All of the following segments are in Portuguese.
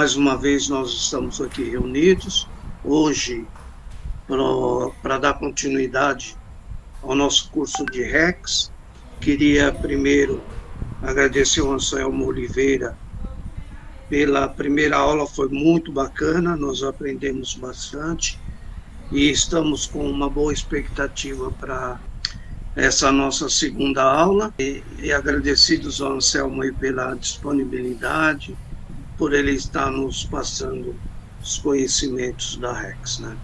Mais uma vez nós estamos aqui reunidos, hoje para dar continuidade ao nosso curso de REX. Queria primeiro agradecer ao Anselmo Oliveira pela primeira aula, foi muito bacana, nós aprendemos bastante e estamos com uma boa expectativa para essa nossa segunda aula. E agradecidos ao Anselmo aí pela disponibilidade, por ele estar nos passando os conhecimentos da REX, né?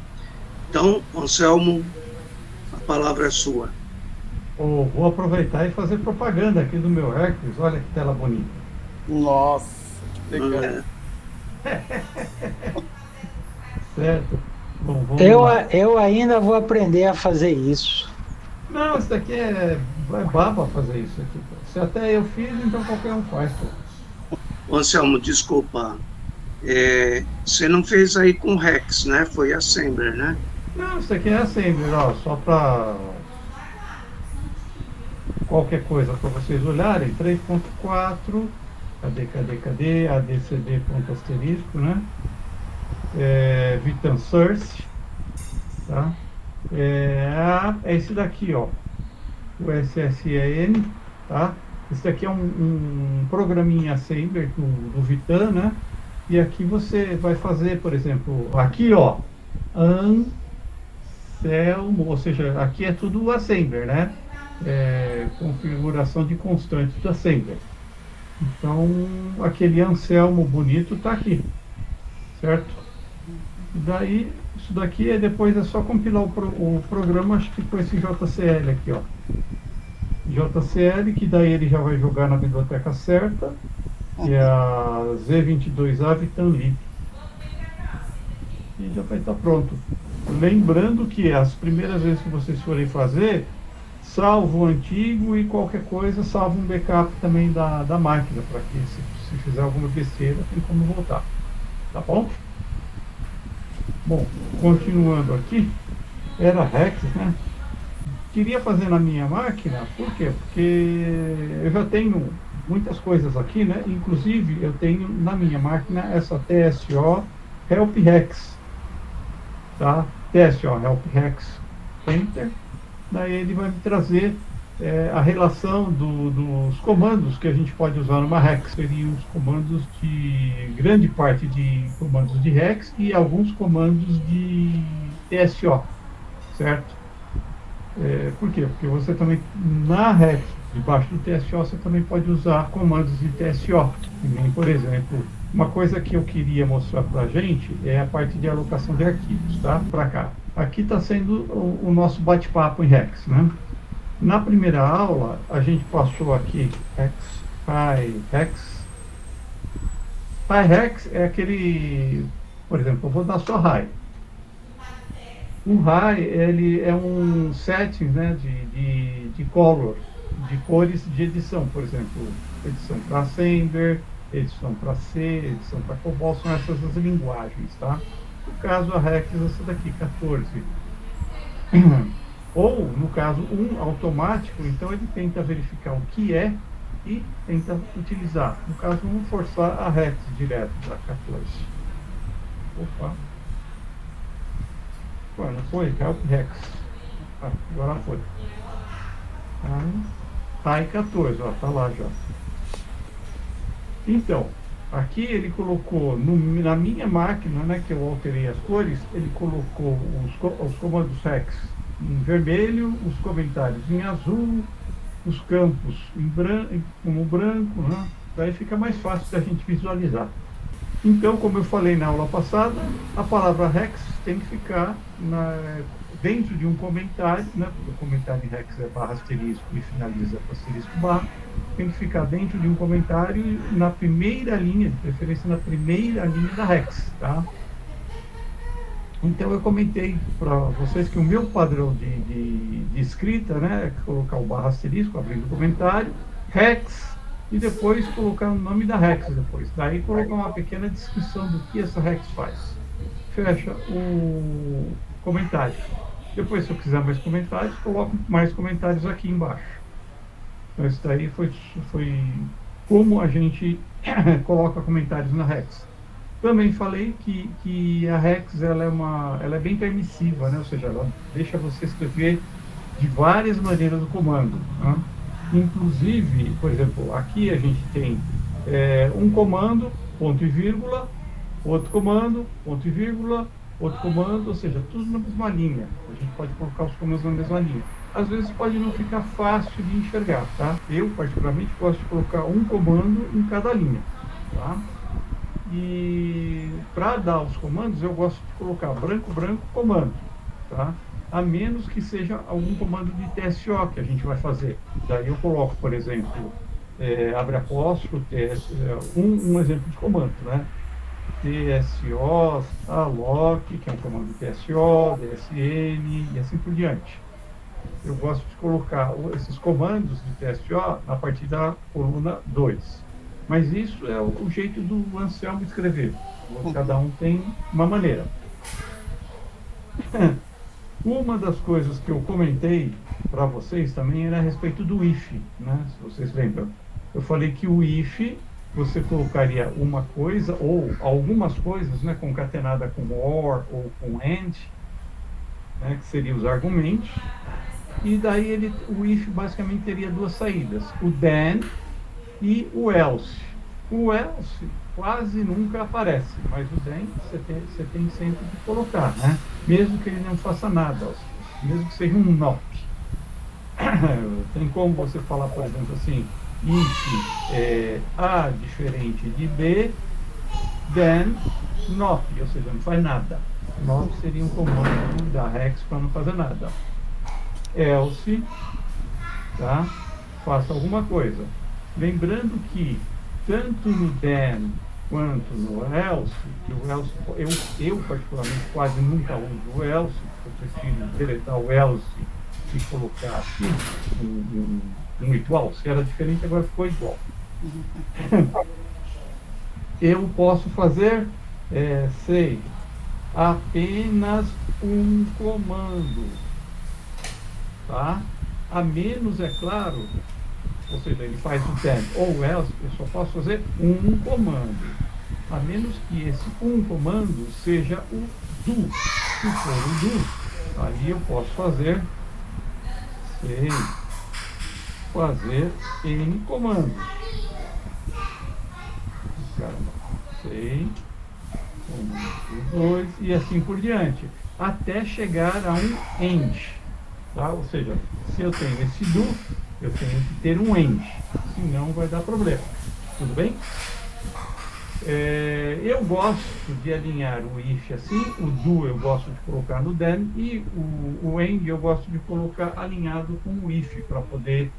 Então, Anselmo, a palavra é sua. Vou aproveitar e fazer propaganda aqui do meu Hercules. Olha que tela bonita. Nossa, que legal. É, Certo? Bom, vamos Eu, lá. eu ainda vou aprender a fazer isso. Não, isso daqui é baba fazer isso aqui. Pô. Se até eu fiz, então qualquer um faz. Pô. Anselmo, desculpa, você não fez aí com REX, né? Foi Assembler, né? Não, isso daqui é assim, ó, só para qualquer coisa para vocês olharem. 3.4, cadê? ADCD ponto asterisco, né? Vitan Source, tá? É esse daqui, ó, o SSEN, tá? Esse daqui é um programinha Assembler do Vitan, né? E aqui você vai fazer, por exemplo, aqui, ó, Anselmo, ou seja, aqui é tudo Assembler, né? Configuração de constantes do Assembler. Então, aquele Anselmo bonito tá aqui, certo? Daí, isso daqui depois é só compilar o programa, acho que com esse JCL aqui, ó. JCL, que daí ele já vai jogar na biblioteca certa, que é a Z22A Vitanlib. E já vai estar pronto. Lembrando que as primeiras vezes que vocês forem fazer, salva o antigo e qualquer coisa, salva um backup também da máquina, para que se fizer alguma besteira, tem como voltar. Tá bom? Bom, continuando aqui, era REX, né? Queria fazer na minha máquina, por quê? Porque eu já tenho muitas coisas aqui, né? Inclusive, eu tenho na minha máquina essa TSO Help Rex, tá? TSO Help Rex Enter. Daí ele vai me trazer a relação dos comandos que a gente pode usar numa REX. Seriam os comandos de grande parte de comandos de REX e alguns comandos de TSO, certo? Por quê? Porque você também, na REX, debaixo do TSO, você também pode usar comandos de TSO. Por exemplo, uma coisa que eu queria mostrar para a gente é a parte de alocação de arquivos, tá? Para cá. Aqui está sendo o nosso bate-papo em REX, né? Na primeira aula, a gente passou aqui PyRex. PyRex é aquele, por exemplo, eu vou dar só RAI. O RAI, ele é um setting, né, de color, de cores de edição, por exemplo, edição para Assembler, edição para C, edição para COBOL, são essas as linguagens, tá? No caso, a REX, essa daqui, 14. Ou, no caso, automático, então ele tenta verificar o que é e tenta utilizar. No caso, vamos forçar a REX direto para 14. Opa. Ué, não foi? Help Rex. Agora foi. Tá em 14, ó, tá lá já. Então, aqui ele colocou, na minha máquina, né, que eu alterei as cores, ele colocou os comandos REX em vermelho, os comentários em azul, os campos como branco, né? Daí fica mais fácil da gente visualizar. Então, como eu falei na aula passada, a palavra REX tem que ficar dentro de um comentário, né? Porque o comentário em REX é barra asterisco e finaliza com asterisco barra. Tem que ficar dentro de um comentário na primeira linha, de preferência na primeira linha da REX, tá? Então eu comentei para vocês que o meu padrão de escrita, né, é colocar o barra asterisco, abrindo o comentário, REX, e depois colocar o nome da REX depois. Daí colocar uma pequena descrição do que essa REX faz. Fecha o comentário. Depois, se eu quiser mais comentários, coloco mais comentários aqui embaixo. Então isso daí foi como a gente coloca comentários na REX. Também falei que a Rex ela é bem permissiva, né? Ou seja, ela deixa você escrever de várias maneiras o comando. Né? Inclusive, por exemplo, aqui a gente tem um comando, ponto e vírgula, outro comando, ponto e vírgula, outro comando, ou seja, tudo na mesma linha. A gente pode colocar os comandos na mesma linha. Às vezes pode não ficar fácil de enxergar, tá? Eu, particularmente, gosto de colocar um comando em cada linha, tá? E para dar os comandos, eu gosto de colocar branco, branco, comando, tá? A menos que seja algum comando de TSO que a gente vai fazer. Daí eu coloco, por exemplo, abre apóstrofo, um exemplo de comando, né? TSO, alloc, que é um comando de TSO, DSN e assim por diante. Eu gosto de colocar esses comandos de TSO na partir da coluna 2. Mas isso é o jeito do Anselmo escrever. Cada um tem uma maneira. Uma das coisas que eu comentei para vocês também era a respeito do if, né? Se vocês lembram. Eu falei que o if você colocaria uma coisa ou algumas coisas, né, concatenada com or ou com and, né, que seriam os argumentos. E daí o if basicamente teria duas saídas, o then e o else. O else quase nunca aparece, mas o then você tem sempre que colocar, né? Mesmo que ele não faça nada, mesmo que seja um not. Tem como você falar, por exemplo, assim, if A diferente de B, then not, ou seja, não faz nada. Not seria um comando da Rex para não fazer nada. Else, tá? Faça alguma coisa. Lembrando que tanto no then quanto no else, que o else, eu particularmente quase nunca uso o else, eu prefiro deletar o else e colocar aqui um igual. Se era diferente, agora ficou igual. Eu posso fazer, sei, apenas um comando. Tá? A menos, é claro, ou seja, ele faz o then ou else, eu só posso fazer um comando. A menos que esse um comando seja o do. Se for o do, aí eu posso fazer, N comandos. Sei, 1, 2 e assim por diante. Até chegar a um end. Tá? Ou seja, se eu tenho esse do, eu tenho que ter um end, senão vai dar problema. Tudo bem? Eu gosto de alinhar o if assim, o do eu gosto de colocar no then e o end eu gosto de colocar alinhado com o if para poder...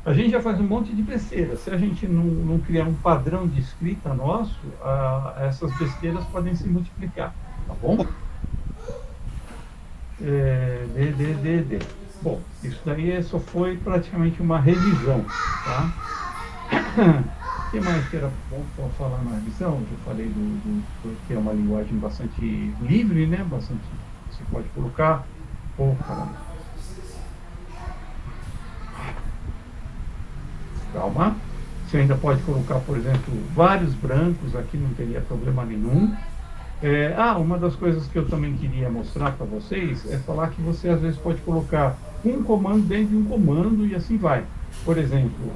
A gente já faz um monte de besteira. Se a gente não criar um padrão de escrita nosso, essas besteiras podem se multiplicar, tá bom? Bom, isso daí só foi praticamente uma revisão, tá? O que mais que era bom falar na revisão? Eu falei que é uma linguagem bastante livre, né? Bastante, você pode colocar. Calma. Você ainda pode colocar, por exemplo, vários brancos, aqui não teria problema nenhum. Uma das coisas que eu também queria mostrar para vocês é falar que você às vezes pode colocar um comando dentro de um comando e assim vai. Por exemplo,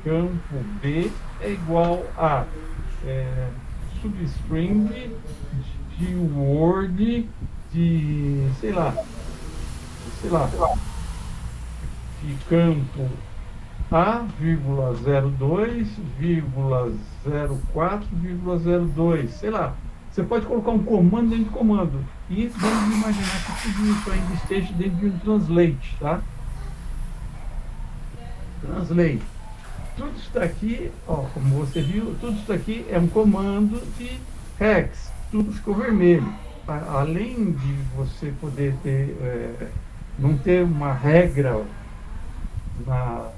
campo B é igual a substring de word de, sei lá, de campo A,02,04,02, sei lá. Você pode colocar um comando dentro do comando. E vamos imaginar que tudo isso ainda esteja dentro de um translate, tá? Translate. Tudo isso daqui, como você viu, tudo isso daqui é um comando de hex. Tudo ficou vermelho. Além de você poder não ter uma regra na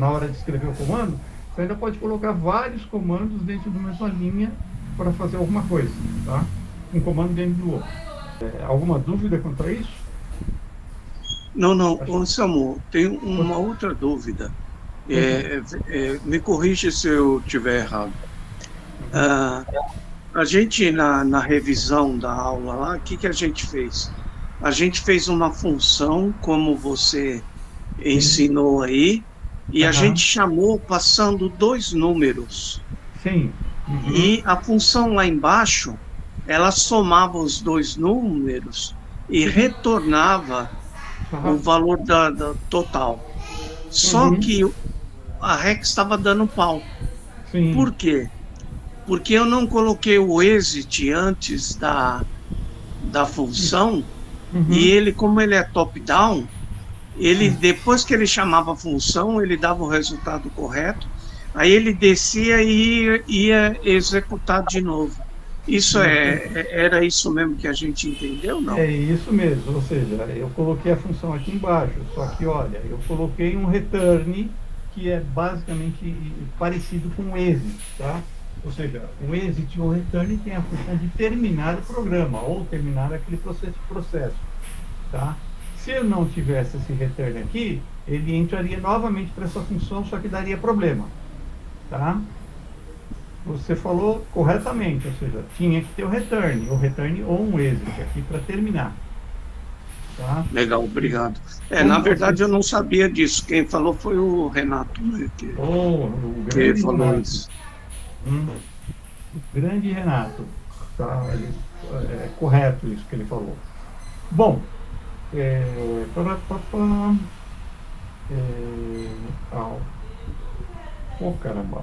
hora de escrever o comando, você ainda pode colocar vários comandos dentro de uma mesma linha para fazer alguma coisa, tá? Um comando dentro do outro. Alguma dúvida quanto a isso? Não, Samu, tenho uma outra dúvida. Me corrija se eu estiver errado. Ah, a gente, na revisão da aula lá, o que que a gente fez? A gente fez uma função, como você Sim. ensinou aí, e a gente Aham. chamou passando dois números. Sim. Uhum. E a função lá embaixo, ela somava os dois números e Sim. retornava o Aham. valor da total. Só Uhum. que a Rex estava dando pau. Sim. Por quê? Porque eu não coloquei o exit antes da função, e Uhum. ele, como ele é top-down, ele, depois que ele chamava a função, ele dava o resultado correto, aí ele descia e ia executar de novo. Isso Isso. era isso mesmo que a gente entendeu, não? É isso mesmo, ou seja, eu coloquei a função aqui embaixo, só que olha, eu coloquei um return que é basicamente parecido com o exit, tá? Ou seja, o exit e o return tem a função de terminar o programa ou terminar aquele processo, tá? Se eu não tivesse esse return aqui, ele entraria novamente para essa função, só que daria problema, tá? Você falou corretamente, ou seja, tinha que ter o return ou um exit aqui para terminar, tá? Legal, E obrigado. Na como você... verdade, eu não sabia disso. Quem falou foi o Renato, né, Oh, o que grande falou Renato, isso. o grande Renato, tá? É correto isso que ele falou. Bom, é, ah, oh, caramba.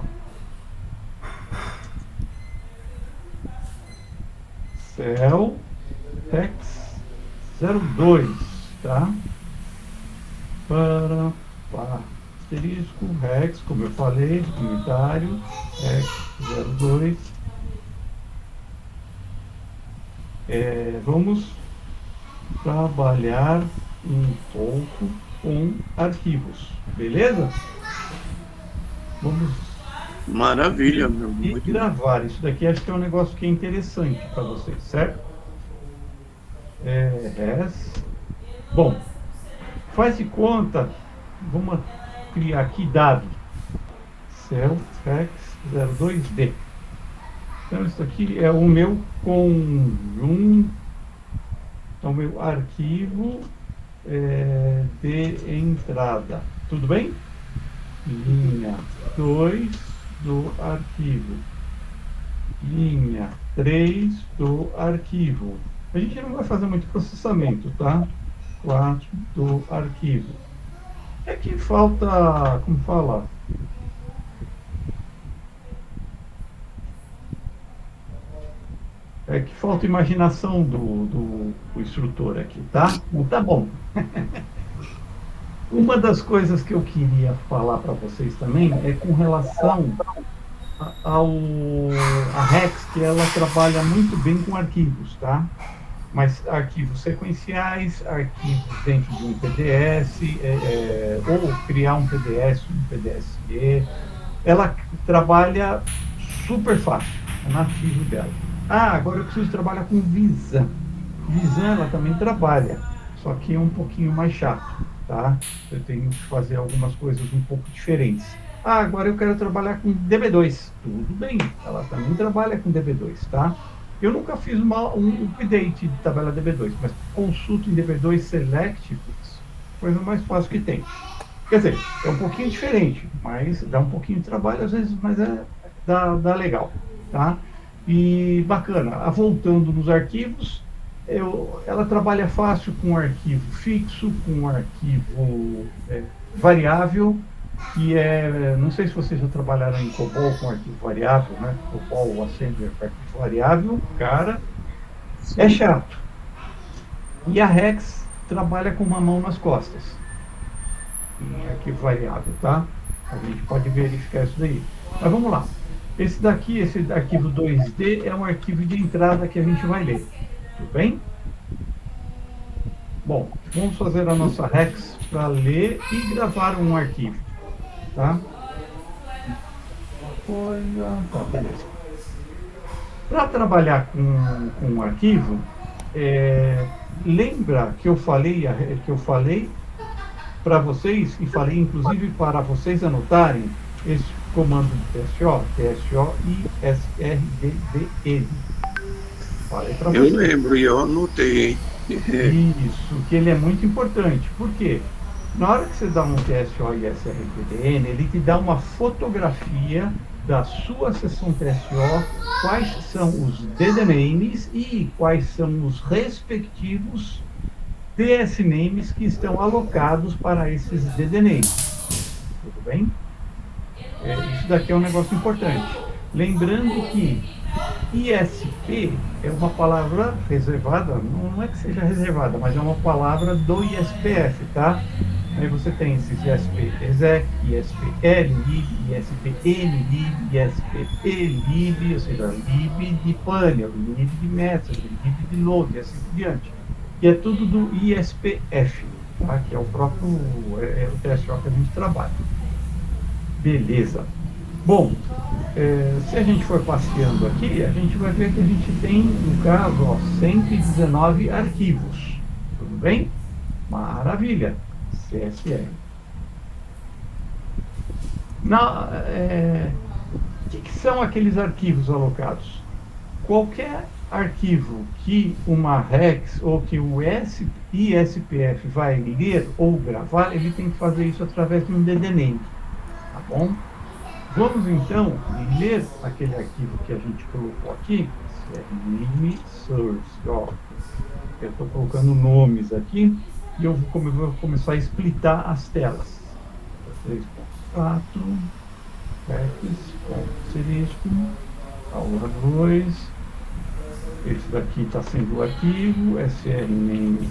Cell Tex 02, tá? Para asterisco, Rex, como eu falei, unitário, Rex 02. Vamos trabalhar um pouco com arquivos, beleza? Vamos Maravilha, meu, muito bom. gravar. Isso daqui acho que é um negócio que é interessante para vocês, certo? Res. Bom, faz de conta, vamos criar aqui dado, Cell Rex 02D. Então, isso aqui é o meu conjunto, é o meu arquivo de entrada. Tudo bem? Linha 2 do arquivo. Linha 3 do arquivo. A gente não vai fazer muito processamento, tá? 4 do arquivo. É que falta, como fala? É que falta imaginação do instrutor aqui, tá? Mas tá bom. Uma das coisas que eu queria falar para vocês também é com relação ao a Rex, que ela trabalha muito bem com arquivos, tá? Mas arquivos sequenciais, arquivos dentro de um PDS, ou criar um PDS, um PDSE. Ela trabalha super fácil, é nativo dela. Agora eu preciso trabalhar com Visan. Visan ela também trabalha, só que é um pouquinho mais chato, tá? Eu tenho que fazer algumas coisas um pouco diferentes. Agora eu quero trabalhar com DB2. Tudo bem, ela também trabalha com DB2, tá? Eu nunca fiz um update de tabela DB2, mas consulto em DB2 Select, coisa mais fácil que tem. Quer dizer, é um pouquinho diferente, mas dá um pouquinho de trabalho às vezes, mas dá legal, tá? E bacana, voltando nos arquivos, ela trabalha fácil com arquivo fixo, com arquivo variável, que não sei se vocês já trabalharam em COBOL com arquivo variável, né? COBOL, Assembler com arquivo variável, cara, é chato. E a Rex trabalha com uma mão nas costas, em arquivo variável, tá? A gente pode verificar isso daí. Mas vamos lá. Esse arquivo 2D é um arquivo de entrada que a gente vai ler. Tudo bem? Bom, vamos fazer a nossa Rex para ler e gravar um arquivo. Tá? Tá, beleza. Para trabalhar com um arquivo, lembra que eu falei para vocês, e falei inclusive para vocês anotarem, comando de TSO? TSO-ISRDDN. Falei para você. Eu lembro e eu anotei. Isso, que ele é muito importante. Por quê? Na hora que você dá um TSO e SRTDN, ele te dá uma fotografia da sua sessão TSO, quais são os DD-names e quais são os respectivos DS-names que estão alocados para esses DD-names. Tudo bem? Isso daqui é um negócio importante. Lembrando que ISP é uma palavra reservada, não é que seja reservada, mas é uma palavra do ISPF, tá? Aí você tem esses ISP exec, ISP lib, ISP nlib, ISP plib, ou seja, lib de panel, lib de message, lib de load, e assim por diante. E é tudo do ISPF, tá? Que é o próprio o TSO que a gente trabalha. Beleza. Bom, se a gente for passeando aqui, a gente vai ver que a gente tem, no caso, ó, 119 arquivos. Tudo bem? Maravilha. CSR. O que são aqueles arquivos alocados? Qualquer arquivo que uma REX ou que o ISPF vai ler ou gravar, ele tem que fazer isso através de um DD-name. Tá bom? Vamos então ler aquele arquivo que a gente colocou aqui, name source. Ó, eu estou colocando nomes aqui e eu vou começar a splitar as telas. 3.4, Serisco, aula 2. Esse daqui está sendo o arquivo, srname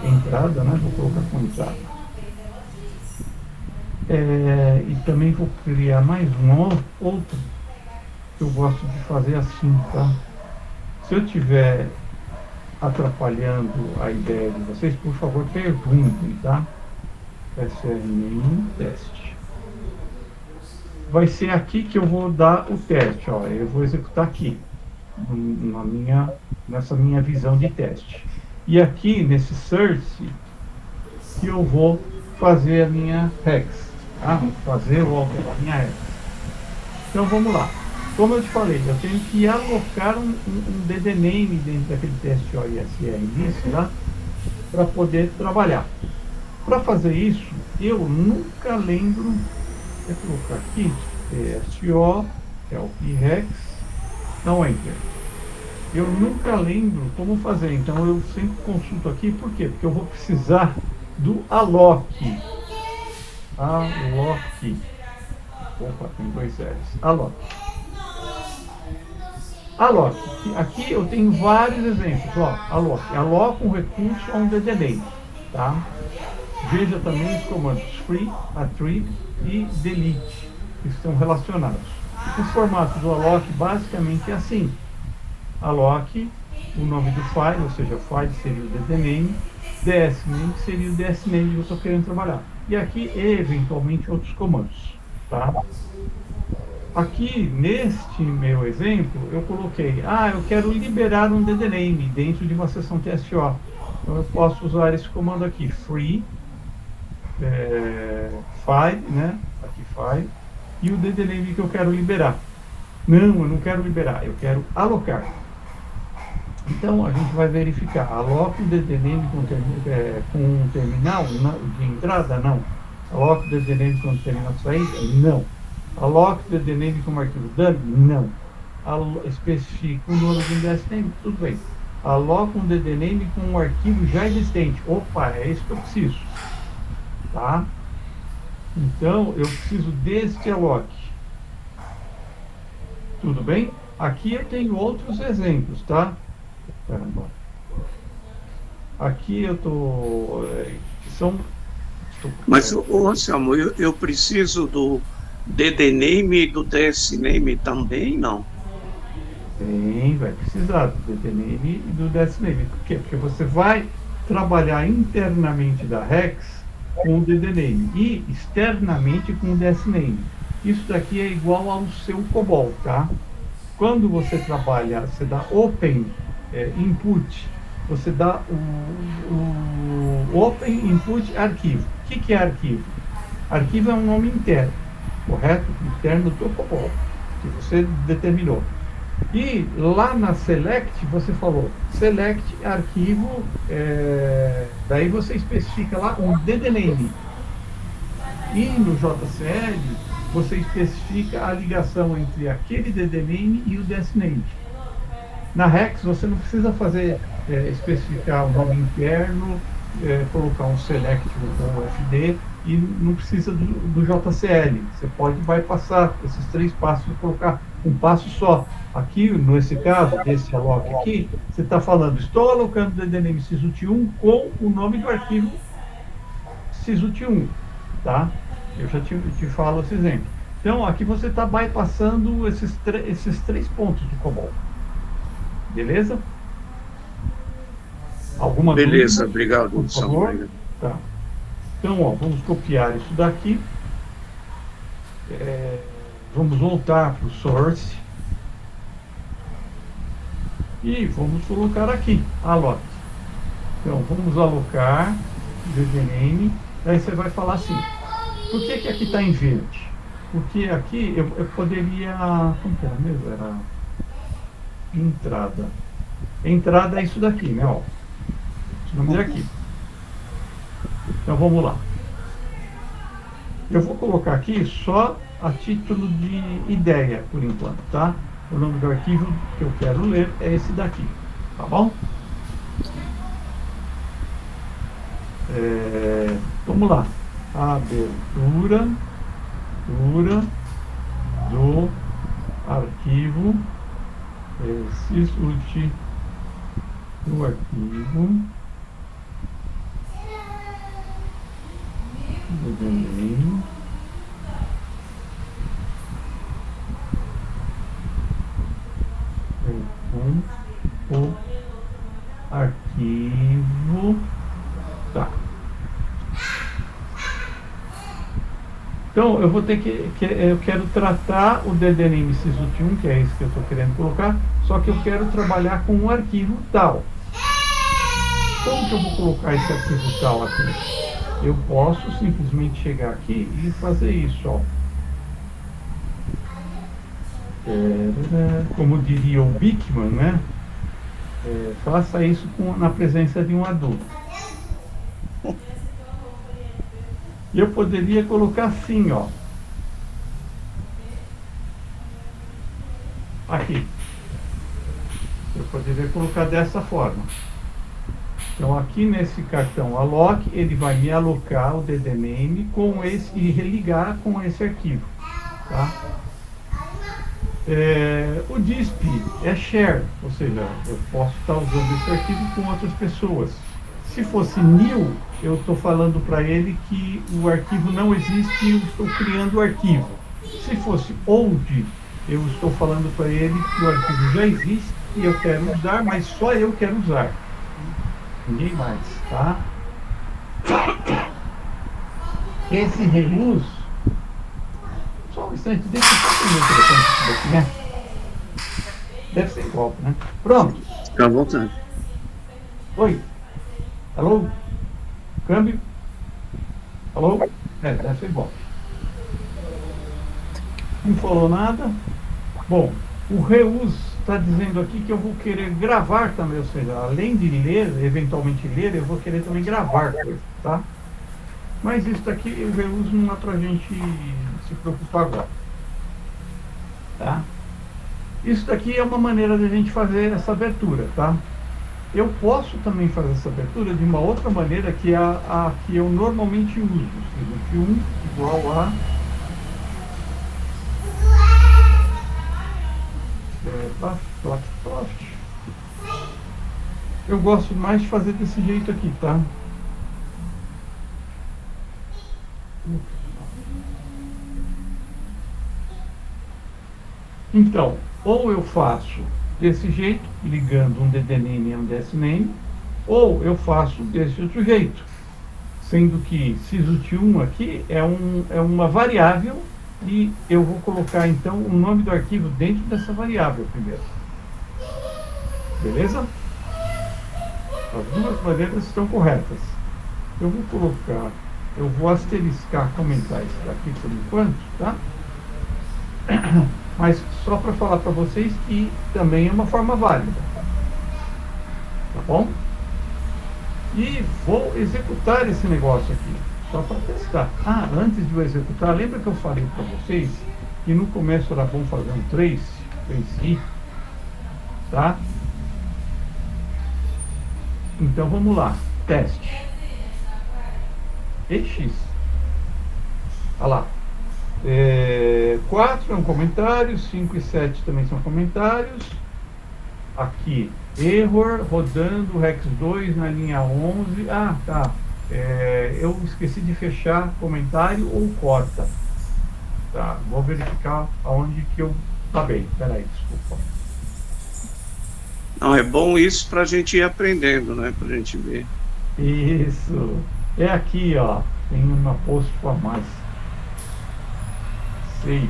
entrada, né? Vou colocar com entrada. E também vou criar mais outro que eu gosto de fazer assim, tá? Se eu estiver atrapalhando a ideia de vocês, por favor, perguntem, tá? SRName teste. Vai ser aqui que eu vou dar o teste, ó. Eu vou executar aqui, nessa minha visão de teste. E aqui, nesse search, que eu vou fazer a minha hex. Fazer o alter da minha hex. Então vamos lá. Como eu te falei, eu tenho que alocar um DD-name dentro daquele TSO ISR nisso, tá? Para poder trabalhar. Para fazer isso, eu nunca lembro. Vou colocar aqui TSO, LP-REX, não Enter. Eu nunca lembro como fazer, então eu sempre consulto aqui. Por quê? Porque eu vou precisar do alloc. Alloc. Opa, tem 2 L's. Alloc. Alloc. Aqui eu tenho vários exemplos. Ó, alloc. Aloca um recurso a um DD-name. Tá? Veja também os comandos free, attrib e delete, que estão relacionados. O formato do alloc basicamente é assim. Alloc, o nome do file, ou seja, o file seria o DD-name, DS-name seria o DS-name que eu estou querendo trabalhar. E aqui, eventualmente, outros comandos. Tá? Aqui, neste meu exemplo, eu coloquei, eu quero liberar um DD-name dentro de uma sessão TSO. Então, eu posso usar esse comando aqui, free, file, né? Aqui, file, e o DD-name que eu quero liberar. Não, eu não quero liberar, eu quero alocar. Então, a gente vai verificar, aloca o DD-name com um terminal de entrada? Não. Aloca o DD-name com um terminal de saída? Não. Aloca o DD-name com um arquivo dummy? Não. Especifica o nome de um DS-name? Tudo bem. Aloca um DD-name com um arquivo já existente? Opa, é isso que eu preciso. Tá? Então, eu preciso deste alloc. Tudo bem? Aqui eu tenho outros exemplos, tá? Caramba. Aqui eu tô... Mas, Anselmo, eu preciso do DD-name e do DS-name também, não? Vai precisar do DD-name e do DS-name. Por quê? Porque você vai trabalhar internamente da REX com o DD-name e externamente com o DS-name. Isso daqui é igual ao seu COBOL, tá? Quando você trabalha, você dá open input, você dá o open input arquivo. O que é arquivo? Arquivo é um nome interno. correto? Interno do COBOL, que você determinou. E lá na Select, você falou, Select arquivo, daí você especifica lá um DDName. E no JCL, você especifica a ligação entre aquele DDName e o DSName. Na Rex, você não precisa fazer, especificar o nome interno, colocar um select ou FD, e não precisa do JCL. Você pode bypassar esses 3 passos e colocar um passo só. Aqui, nesse caso, desse alloc aqui, você está falando, estou alocando o DDName sysut1 com o nome do arquivo sysut1, tá? Eu já te falo esse exemplo. Então, aqui você está bypassando esses 3 pontos do COBOL. Beleza? Alguma Beleza, dúvida? obrigado, Por favor. Obrigado. Tá. Então, ó, vamos copiar isso daqui. Vamos voltar para o source. E vamos colocar aqui, alloc. Então, vamos alocar DDName. Aí você vai falar assim, por que aqui está em verde? Porque aqui eu poderia... Como que era mesmo? Era entrada. Entrada é isso daqui, né? Ó. Esse nome daqui. Então vamos lá. Eu vou colocar aqui só a título de ideia, por enquanto, tá? O nome do arquivo que eu quero ler é esse daqui, tá bom? Vamos lá. Abertura do arquivo sysut do arquivo DDName com o arquivo. Tá. Então eu vou ter eu quero tratar o DDName sysut1, que é esse que eu estou querendo colocar, só que eu quero trabalhar com um arquivo tal. Como que eu vou colocar esse arquivo tal aqui? Eu posso simplesmente chegar aqui e fazer isso, ó. Como diria o Bickman, né? Faça isso na presença de um adulto. E eu poderia colocar assim, ó. Aqui. Eu poderia colocar dessa forma. Então, aqui nesse cartão alloc, ele vai me alocar o DDName com esse e religar com esse arquivo, tá? O DISP é share, ou seja, eu posso estar usando esse arquivo com outras pessoas. Se fosse new, eu estou falando para ele que o arquivo não existe e eu estou criando o arquivo. Se fosse old, eu estou falando para ele que o arquivo já existe e eu quero usar, mas só eu quero usar. Ninguém mais, tá? Esse reuse, só um instante, deixa eu ver o telefone aqui, né? Deve ser igual, né? Pronto. Fica à vontade. Oi. Alô? Câmbio? Alô? Deve ser igual. Não falou nada. Bom, o reuse está dizendo aqui que eu vou querer gravar também, ou seja, além de ler, eventualmente ler, eu vou querer também gravar coisas, tá? Mas isso aqui, o reuse não é para a gente se preocupar agora, tá? Isso daqui é uma maneira de a gente fazer essa abertura, tá? Eu posso também fazer essa abertura de uma outra maneira que é a que eu normalmente uso, seja, 1 igual a eu gosto mais de fazer desse jeito aqui, tá? Então, ou eu faço desse jeito, ligando um DDName a um DSName, ou eu faço desse outro jeito, sendo que sysut1 aqui é uma variável e eu vou colocar então o nome do arquivo dentro dessa variável primeiro. Beleza? As duas maneiras estão corretas. Eu vou colocar, eu vou asteriscar, comentar isso daqui por enquanto, tá? Mas só para falar para vocês que também é uma forma válida. Tá bom? E vou executar esse negócio aqui, só para testar. Ah, antes de eu executar, lembra que eu falei para vocês que no começo era bom fazer um trace i, tá? Então vamos lá, teste. EX. Olha lá. 4 é um comentário, 5 e 7 também são comentários. Aqui, error, rodando, Rex 2 na linha 11. Ah, tá. Eu esqueci de fechar comentário ou corta. Tá, vou verificar aonde que eu acabei. Peraí, desculpa. Não, é bom isso para a gente ir aprendendo, né? Para a gente ver. Isso. É aqui, ó. Tem um apóstrofo a mais. Save.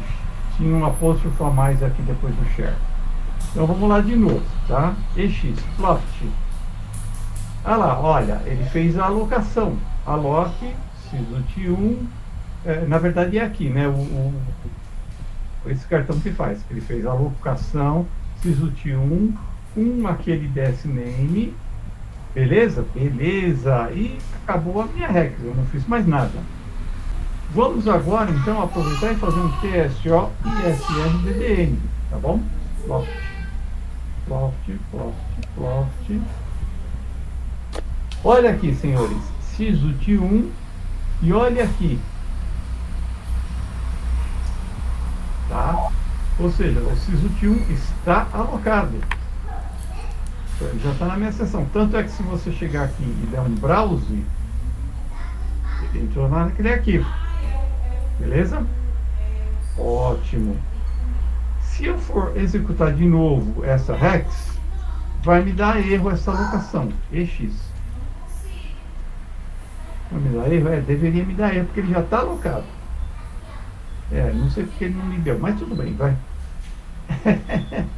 Tinha um apóstrofo a mais aqui depois do share. Então vamos lá de novo, tá? EX, plot. Ah lá, olha, ele fez a alocação. Alloc, sysut1. Na verdade é aqui, né? Esse cartão que faz. Ele fez a alocação, sysut1, com aquele DSName. Beleza? Beleza. E acabou a minha Rex, eu não fiz mais nada. Vamos agora, então, aproveitar e fazer um TSO e SRDDN, tá bom? Plot, plot, plot, plot. Olha aqui, senhores, sysut1 e olha aqui. Tá? Ou seja, o sysut1 está alocado. Ele já está na minha seção. Tanto é que se você chegar aqui e der um browse, ele entrou naquele arquivo. Beleza? Ótimo. Se eu for executar de novo essa Rex, vai me dar erro essa alocação. EX. Vai me dar erro? Deveria me dar erro, porque ele já está alocado. Não sei porque ele não me deu, mas tudo bem, vai.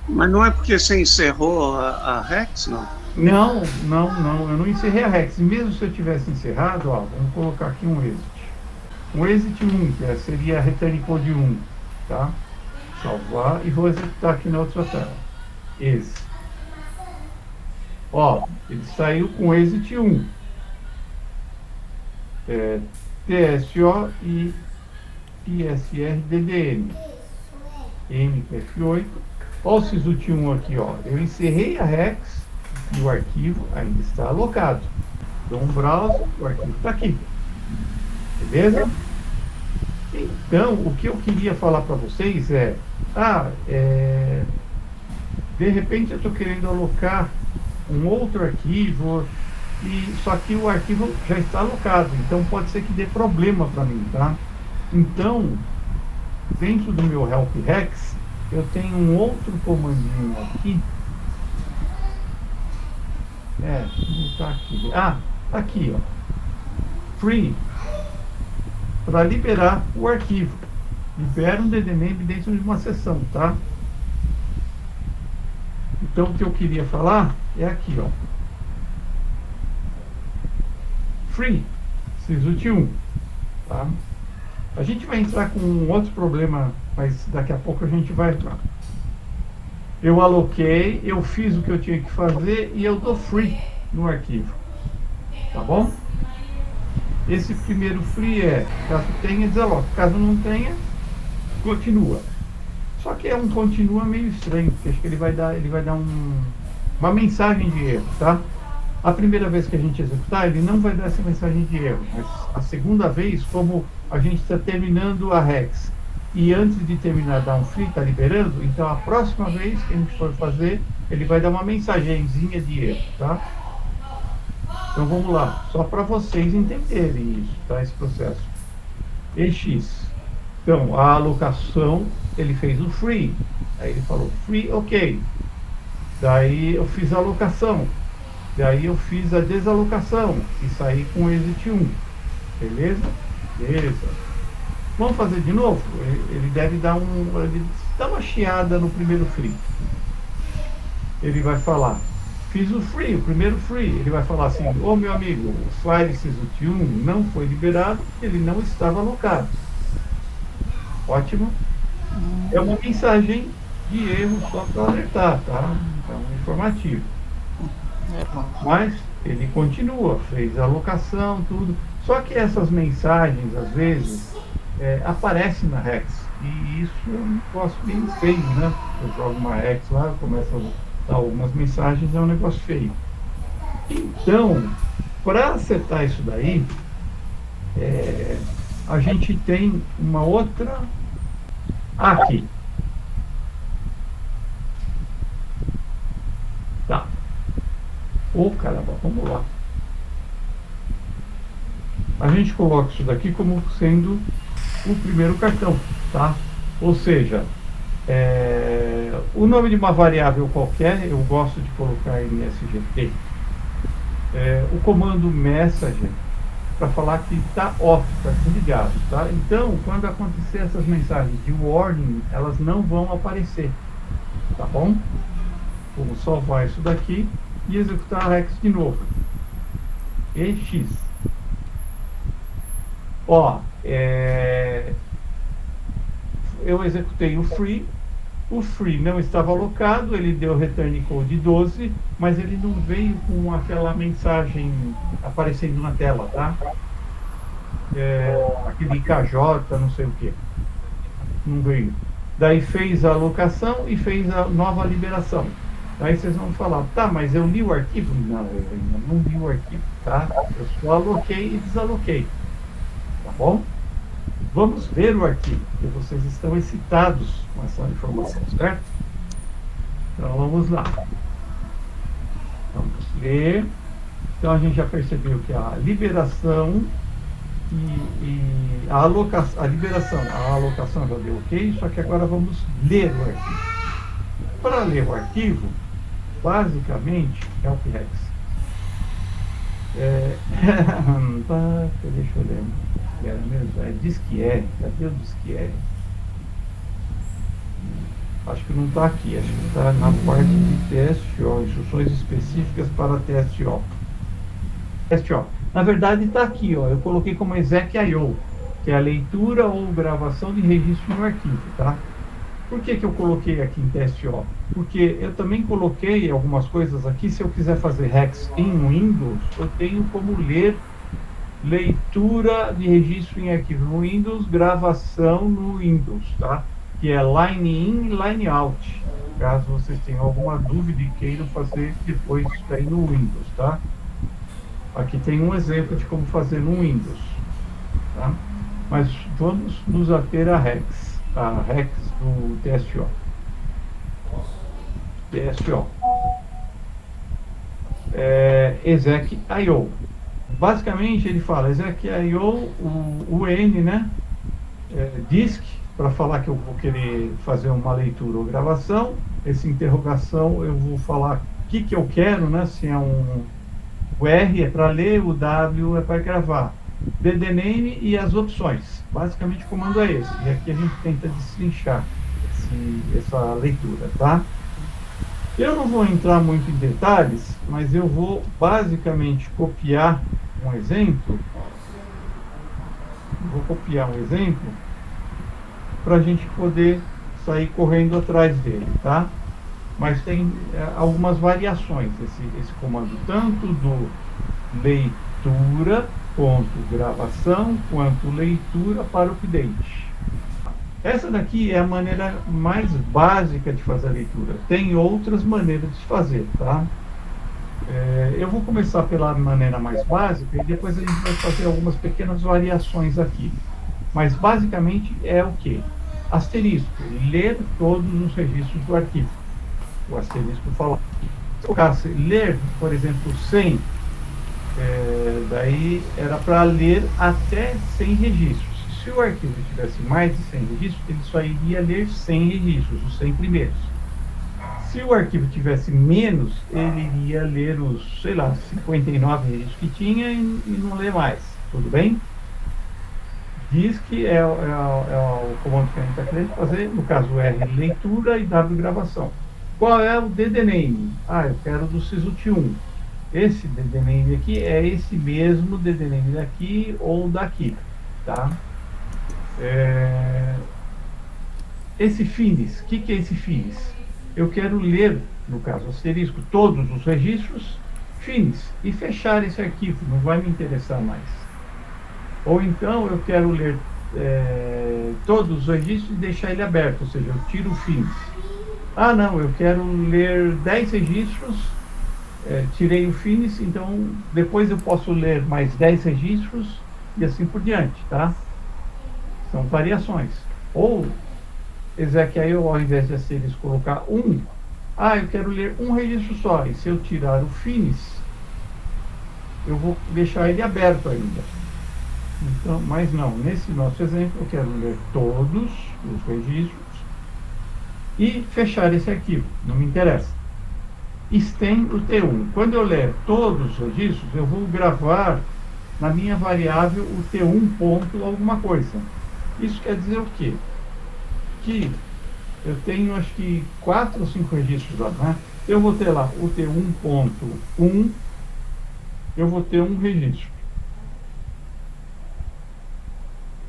Mas não é porque você encerrou a Rex, não? Não, eu não encerrei a Rex. Mesmo se eu tivesse encerrado, ó, vamos colocar aqui um exit. Um exit 1, que seria return code 1, tá? Salvar e vou executar aqui na outra tela. Exit. Ó, ele saiu com exit 1. TSO e ISRDDN. MPF8. Olha o sysut1 aqui, ó. Eu encerrei a Rex e o arquivo ainda está alocado. Dou um browse, o arquivo está aqui. Beleza? Então, o que eu queria falar para vocês de repente eu estou querendo alocar um outro arquivo, só que o arquivo já está alocado, então pode ser que dê problema para mim, tá? Então, dentro do meu help Rex, eu tenho um outro comandinho aqui. Não tá aqui. Tá aqui, ó. Free. Para liberar o arquivo. Libera um DDName dentro de uma sessão, tá? Então, o que eu queria falar é aqui, ó. Free. sysut1. Tá? A gente vai entrar com um outro problema, mas daqui a pouco a gente vai entrar. Eu aloquei, eu fiz o que eu tinha que fazer e eu dou free no arquivo. Tá bom? Esse primeiro free caso tenha, desaloca. Caso não tenha, continua. Só que é um continua meio estranho, porque acho que ele vai dar uma mensagem de erro, tá? A primeira vez que a gente executar, ele não vai dar essa mensagem de erro, mas a segunda vez, como a gente está terminando a Rex e antes de terminar dar um free, está liberando, então a próxima vez que a gente for fazer, ele vai dar uma mensagenzinha de erro, tá? Então vamos lá, só para vocês entenderem isso, tá? Esse processo. EX. Então, a alocação, ele fez o free. Aí ele falou free, ok. Daí eu fiz a alocação. Daí eu fiz a desalocação e saí com exit 1. Beleza? Beleza. Vamos fazer de novo? Ele deve dar uma chiada no primeiro free. Ele vai falar, fiz o free, o primeiro free. Ele vai falar assim, ô meu amigo, o file sysut1 não foi liberado, ele não estava alocado. Ótimo. É uma mensagem de erro só para alertar, tá? Então, informativo. Mas ele continua, fez a alocação, tudo. Só que essas mensagens, às vezes, aparecem na Rex. E isso é um negócio bem feio, né? Eu jogo uma Rex lá, começo a dar algumas mensagens, é um negócio feio. Então, para acertar isso daí, a gente tem uma outra aqui. Tá. Ô, caramba, vamos lá. A gente coloca isso daqui como sendo o primeiro cartão, tá? Ou seja, o nome de uma variável qualquer, eu gosto de colocar MSGT. O comando message para falar que está off, está desligado, tá? Então, quando acontecer essas mensagens de warning, elas não vão aparecer, tá bom? Vamos salvar isso daqui e executar a Rex de novo. EX. Ó, eu executei o free não estava alocado, ele deu return code 12, mas ele não veio com aquela mensagem aparecendo na tela, tá? Aquele KJ, não sei o que. Não veio. Daí fez a alocação e fez a nova liberação. Aí vocês vão falar, tá, mas eu li o arquivo? Não, eu ainda não li o arquivo, tá? Eu só aloquei e desaloquei. Tá bom? Vamos ver o arquivo, porque vocês estão excitados com essa informação, certo? Então vamos lá. Vamos ler. Então a gente já percebeu que a liberação e a alocação, a alocação já deu ok, só que agora vamos ler o arquivo. Para ler o arquivo, basicamente é o Rex. Deixa eu ler. Era mesmo, DiscR. Cadê o DiscR? Acho que não está aqui, acho que está na parte de teste, ó, instruções específicas para teste, ó. Teste, ó. Na verdade está aqui, ó, eu coloquei como exec.io, que é a leitura ou gravação de registro no arquivo, tá? Por que eu coloquei aqui em teste, ó? Porque eu também coloquei algumas coisas aqui, se eu quiser fazer Rex em Windows, eu tenho como ler leitura de registro em arquivo no Windows, gravação no Windows, tá? Que é line in e line out. Caso vocês tenham alguma dúvida e queiram fazer depois isso aí no Windows, tá? Aqui tem um exemplo de como fazer no Windows, tá? Mas vamos nos ater a Rex do TSO. TSO. exec.io. Basicamente ele fala exec.io, o N, né? Disk, para falar que eu vou querer fazer uma leitura ou gravação. Essa interrogação eu vou falar o que eu quero, né? Se é o R é para ler, o W é para gravar. DDName e as opções. Basicamente o comando é esse. E aqui a gente tenta destrinchar essa leitura, tá? Eu não vou entrar muito em detalhes, mas eu vou basicamente copiar um exemplo. Vou copiar um exemplo para a gente poder sair correndo atrás dele, tá? Mas tem algumas variações esse comando, tanto do leitura, ponto gravação, quanto leitura para update. Essa daqui é a maneira mais básica de fazer a leitura. Tem outras maneiras de fazer, tá? Eu vou começar pela maneira mais básica e depois a gente vai fazer algumas pequenas variações aqui. Mas basicamente é o que? Asterisco, ler todos os registros do arquivo. O asterisco fala. Se eu colocasse ler, por exemplo, 100, daí era para ler até 100 registros. Se o arquivo tivesse mais de 100 registros, ele só iria ler 100 registros, os 100 primeiros. Se o arquivo tivesse menos, ele iria ler os, sei lá, 59 registros que tinha e não ler mais. Tudo bem? Diz que é o comando que a gente está querendo fazer, no caso R, leitura e W, gravação. Qual é o DDName? Eu quero do SysUT1. Esse DDName aqui é esse mesmo DDName daqui ou daqui, tá? esse finis, o que é esse finis? Eu quero ler, no caso asterisco, todos os registros finis e fechar esse arquivo, não vai me interessar mais. Ou então eu quero ler todos os registros e deixar ele aberto, ou seja, eu tiro o finis. Ah, não, eu quero ler 10 registros, tirei o finis, então depois eu posso ler mais 10 registros e assim por diante, tá? São variações. Ou Ezequiel, ao invés de asterisco, colocar um, eu quero ler um registro só, e se eu tirar o finis, eu vou deixar ele aberto ainda. Então, mas não, nesse nosso exemplo, eu quero ler todos os registros e fechar esse arquivo, não me interessa. Stem o T1. Quando eu ler todos os registros, eu vou gravar na minha variável o T1 ponto alguma coisa. Isso quer dizer o quê? Que eu tenho, acho que, 4 ou 5 registros lá, né? Eu vou ter lá o T1.1, eu vou ter um registro.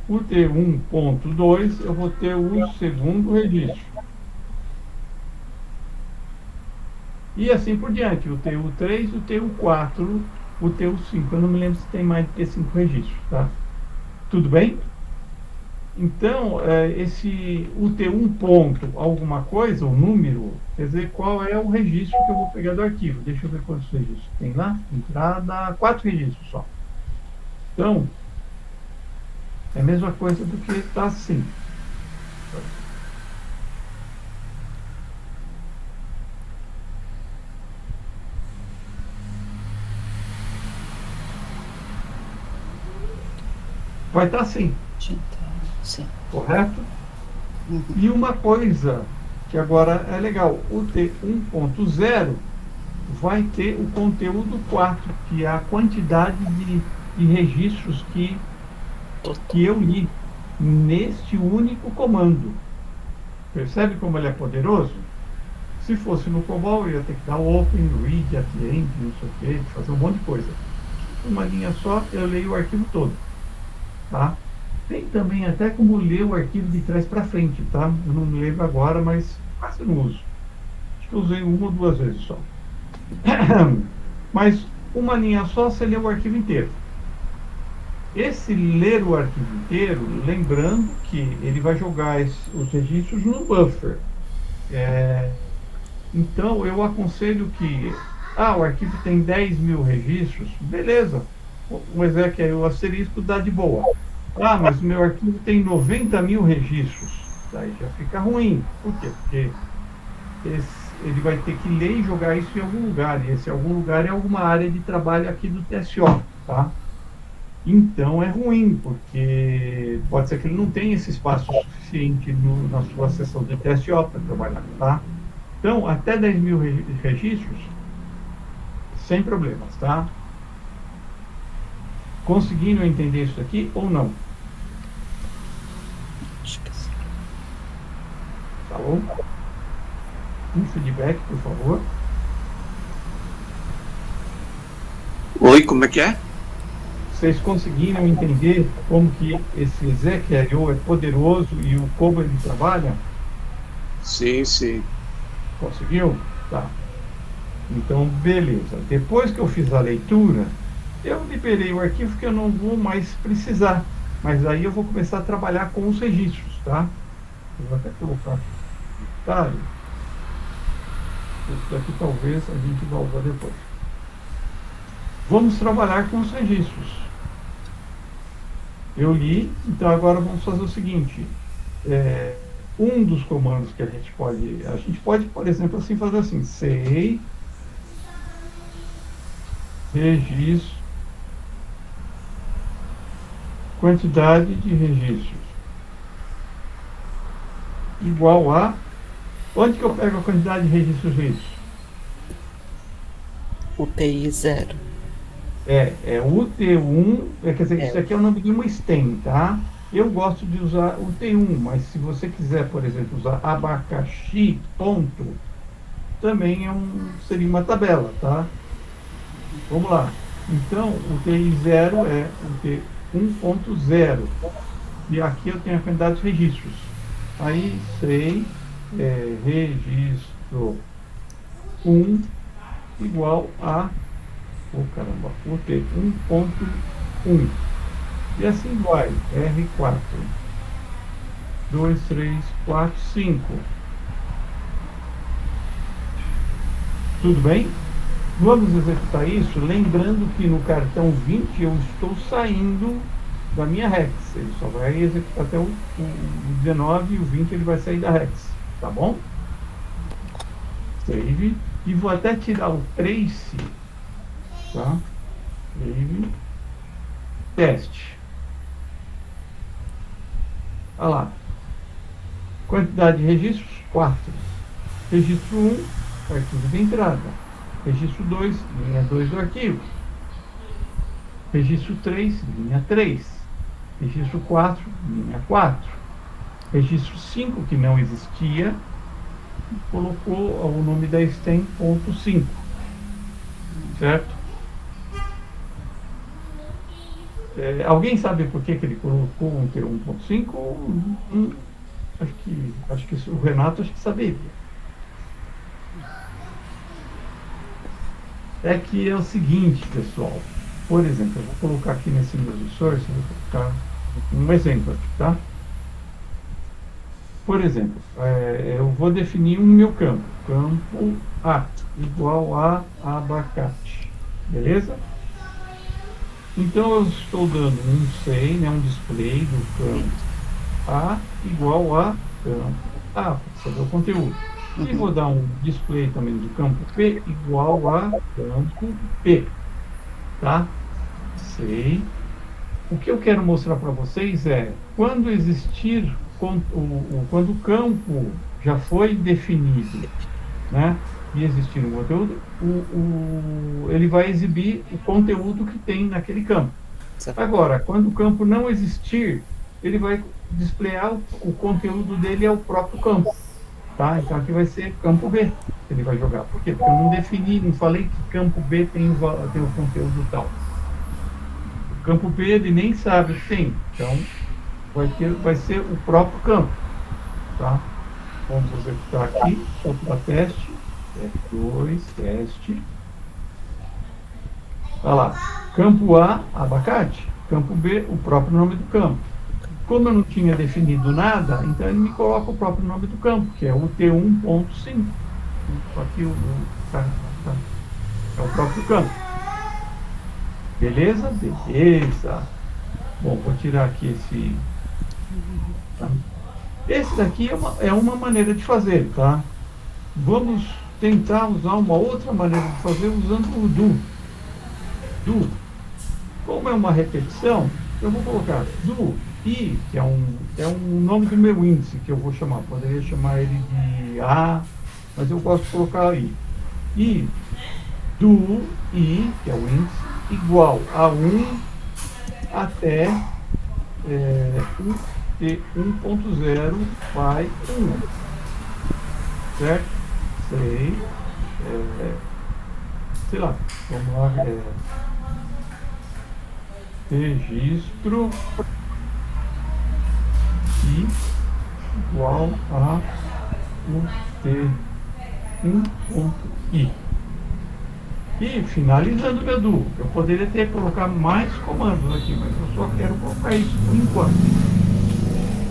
O T1.2, eu vou ter o segundo registro. E assim por diante, o TU3, o TU4, o TU5. Eu não me lembro se tem mais de 5 registros, tá? Tudo bem? Então, o T1 ponto alguma coisa, o número, quer dizer qual é o registro que eu vou pegar do arquivo. Deixa eu ver quantos registros tem lá. Entrada, 4 registros só. Então, é a mesma coisa do que está assim. Vai estar assim. Sim. Correto? Uhum. E uma coisa que agora é legal, o T1.0 vai ter o conteúdo 4, que é a quantidade de registros que eu li neste único comando. Percebe como ele é poderoso? Se fosse no COBOL, eu ia ter que dar open, read, at the end, não sei o quê, fazer um monte de coisa. Uma linha só, eu leio o arquivo todo. Tá? Tem também até como ler o arquivo de trás para frente, tá? Eu não me lembro agora, mas quase não uso. Acho que eu usei 1 ou 2 vezes só. Mas uma linha só, você lê o arquivo inteiro. Esse ler o arquivo inteiro, lembrando que ele vai jogar os registros no buffer. Então, eu aconselho que... o arquivo tem 10 mil registros. Beleza. O Ezequiel, o asterisco dá de boa. Mas o meu arquivo tem 90 mil registros. Daí já fica ruim. Por quê? Porque ele vai ter que ler e jogar isso em algum lugar. E esse algum lugar é alguma área de trabalho aqui do TSO. Tá? Então é ruim, porque pode ser que ele não tenha esse espaço suficiente na sua seção de TSO para trabalhar. Tá? Então, até 10 mil registros, sem problemas. Tá? Conseguindo entender isso aqui ou não? Acho que sim. Tá bom? Um feedback, por favor. Oi, como é que é? Vocês conseguiram entender como que esse Ezequiel é poderoso e o como ele trabalha? Sim, sim. Conseguiu? Tá. Então, beleza. Depois que eu fiz a leitura, eu liberei o arquivo que eu não vou mais precisar. Mas aí eu vou começar a trabalhar com os registros, tá? Eu vou até colocar aqui. Tá? Isso daqui talvez a gente vá usar depois. Vamos trabalhar com os registros. Eu li, então agora vamos fazer o seguinte. Um dos comandos que a gente pode, por exemplo, assim, fazer assim, sei registro, quantidade de registros igual a... Onde que eu pego a quantidade de registros lidos? UTI 0. É o T1, quer dizer, isso aqui é o nome de uma stem, tá? Eu gosto de usar o T1, mas se você quiser, por exemplo, usar abacaxi, ponto, também seria uma tabela, tá? Vamos lá. Então, o TI 0 é o T1.0. E aqui eu tenho a quantidade de registros. Aí sei, registro 1 igual a, caramba, UT 1.1. E assim vai, R4. 2, 3, 4, 5. Tudo bem? Vamos executar isso, lembrando que no cartão 20 eu estou saindo da minha Rex. Ele só vai executar até o 19 e o 20 ele vai sair da Rex. Tá bom? Save. E vou até tirar o trace. Tá? Save. Teste. Olha lá. Quantidade de registros? 4. Registro 1, arquivo de entrada. Registro 2, linha 2 do arquivo. Registro 3, linha 3. Registro 4, linha 4. Registro 5, que não existia, colocou o nome da stem.5. Certo? Alguém sabe por que ele colocou um T1.5? Acho que o Renato acho que saberia. É que é o seguinte, pessoal. Por exemplo, eu vou colocar aqui nesse meu source, vou colocar um exemplo aqui, tá? Por exemplo, eu vou definir um meu campo. Campo A igual a abacate. Beleza? Então eu estou dando um say, né, um display do campo A igual a campo A, para saber o conteúdo. E vou dar um display também do campo P igual a campo P. Tá? Sei. O que eu quero mostrar para vocês é, quando existir, quando o campo já foi definido, né, e existir um conteúdo, ele vai exibir o conteúdo que tem naquele campo. Agora, quando o campo não existir, ele vai displayar o conteúdo dele ao próprio campo. Tá? Então aqui vai ser campo B que ele vai jogar. Por quê? Porque eu não defini, não falei que campo B tem o conteúdo tal. O campo B ele nem sabe o que tem. Então vai ser o próprio campo. Tá? Vamos executar aqui, só para teste. F2, teste. Olha lá. Campo A, abacate. Campo B, o próprio nome do campo. Como eu não tinha definido nada, então ele me coloca o próprio nome do campo, que é o T1.5. Aqui é o próprio campo. Beleza? Beleza. Bom, vou tirar aqui esse. Tá? Esse daqui é uma maneira de fazer, tá? Vamos tentar usar uma outra maneira de fazer usando o do. Do. Como é uma repetição, eu vou colocar do i, que é um nome do meu índice que eu vou chamar. Poderia chamar ele de A, mas eu gosto de colocar i. E do i, que é o índice, igual a 1 até 1.0 vai 1. Certo? Sei lá, vamos lá. Registro i igual a ut1.i. E finalizando meu do, eu poderia ter colocar mais comandos aqui, mas eu só quero colocar isso por enquanto.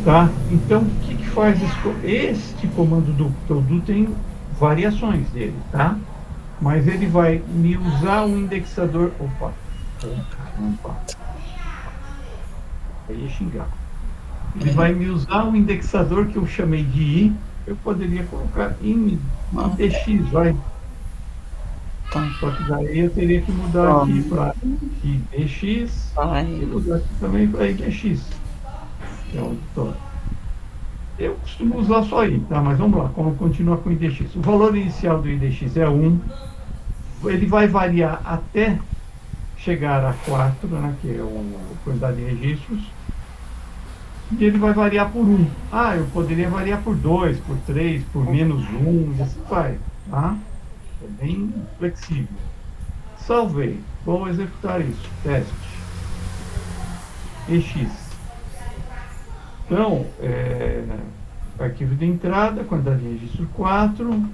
Tá? Então, o que faz este comando do? Porque o do tem variações dele, tá? Mas ele vai me usar o indexador. Opa! Caramba! Aí ia xingar. Ele vai me usar o indexador que eu chamei de i. Eu poderia colocar IDX, vai. Só que daí eu teria que mudar aqui para IDX e mudar aqui também para IDX. Eu costumo usar só i, tá? Mas vamos lá, como continuar com o IDX. O valor inicial do IDX é 1. Ele vai variar até chegar a 4, né, que é a quantidade de registros. E ele vai variar por 1. Ah, eu poderia variar por 2, por 3, por menos 1, e assim vai, tá? É bem flexível. Salvei. Vou executar isso. Teste. EX. Então, arquivo de entrada, quantidade de registro 4.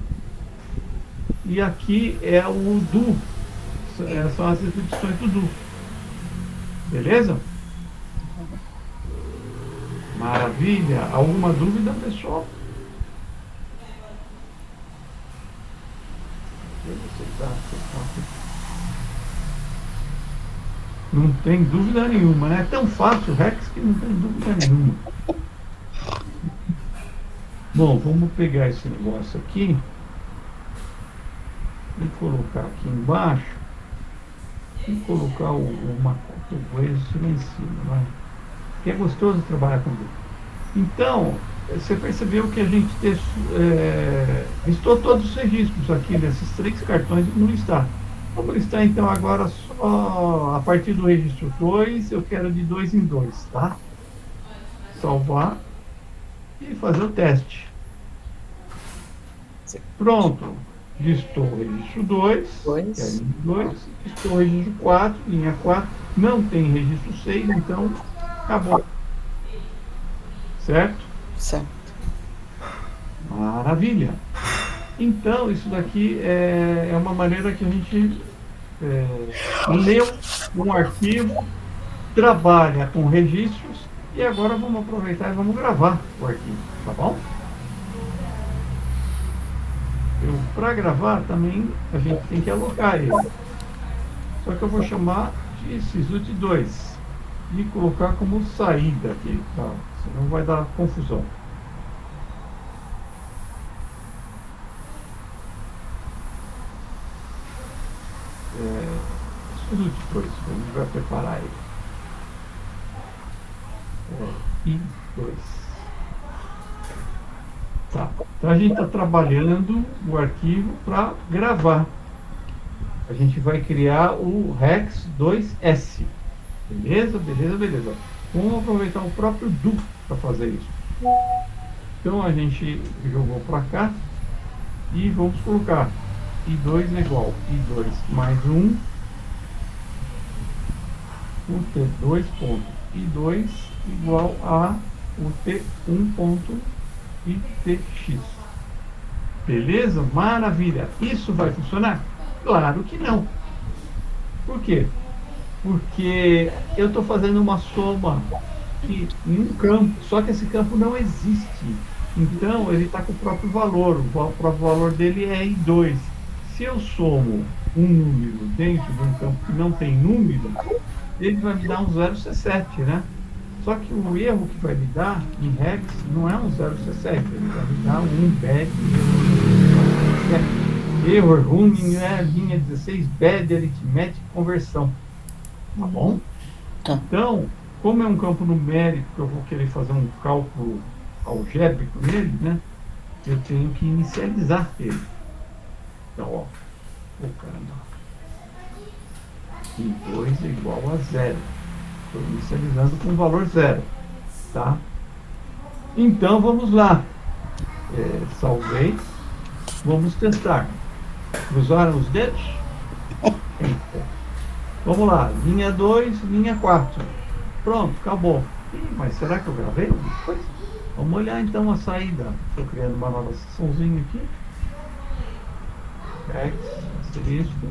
E aqui é o do. São as repetições do do. Beleza? Maravilha. Alguma dúvida, pessoal? Não tem dúvida nenhuma, né? É tão fácil o Rex que não tem dúvida nenhuma. Bom, vamos pegar esse negócio aqui e colocar aqui embaixo e colocar uma coisa lá em cima, vai. Que é gostoso trabalhar com dúvida. Então, você percebeu que a gente listou todos os registros aqui desses 3 cartões no listar. Vamos listar então agora só a partir do registro 2, eu quero de 2 em 2, tá? Salvar e fazer o teste. Pronto. Listou o registro 2, que é linha 2, listou o registro 4, linha 4, não tem registro 6, então acabou. Certo? Certo. Maravilha. Então, isso daqui é uma maneira que a gente lê um arquivo, trabalha com registros, e agora vamos aproveitar e vamos gravar o arquivo, tá bom? Para gravar também a gente tem que alocar ele. Só que eu vou chamar de sysut2 e colocar como saída aqui, tá? Senão vai dar confusão. sysut2, a gente vai preparar ele. I2. Tá. Então a gente está trabalhando o arquivo para gravar. A gente vai criar o Rex 2S. Beleza? Beleza, beleza. Vamos aproveitar o próprio do para fazer isso. Então a gente jogou para cá e vamos colocar I2 é igual I2 mais 1, o T2.I2 igual a o T1.ITX. Beleza? Maravilha. Isso vai funcionar? Claro que não. Por quê? Porque eu estou fazendo uma soma em um campo, só que esse campo não existe. Então ele está com o próprio valor. O próprio valor dele é I2. Se eu somo um número dentro de um campo que não tem número, ele vai me dar um 0C7, né? Só que o erro que vai me dar em Rex não é um 0C7, ele vai me dar um bad error running, né? Linha 16, bad arithmetic conversão. Tá bom? Tá. Então, como é um campo numérico que eu vou querer fazer um cálculo algébrico nele, né? Eu tenho que inicializar ele. Então, ó, colocando I2 é igual a 0. Estou inicializando com o valor 0. Tá? Então, vamos lá. Salvei. Vamos testar. Cruzaram os dedos? Vamos lá. Linha 2, linha 4. Pronto, acabou. Mas será que eu gravei depois? Vamos olhar então a saída. Estou criando uma nova sessãozinha aqui. X, asterisco,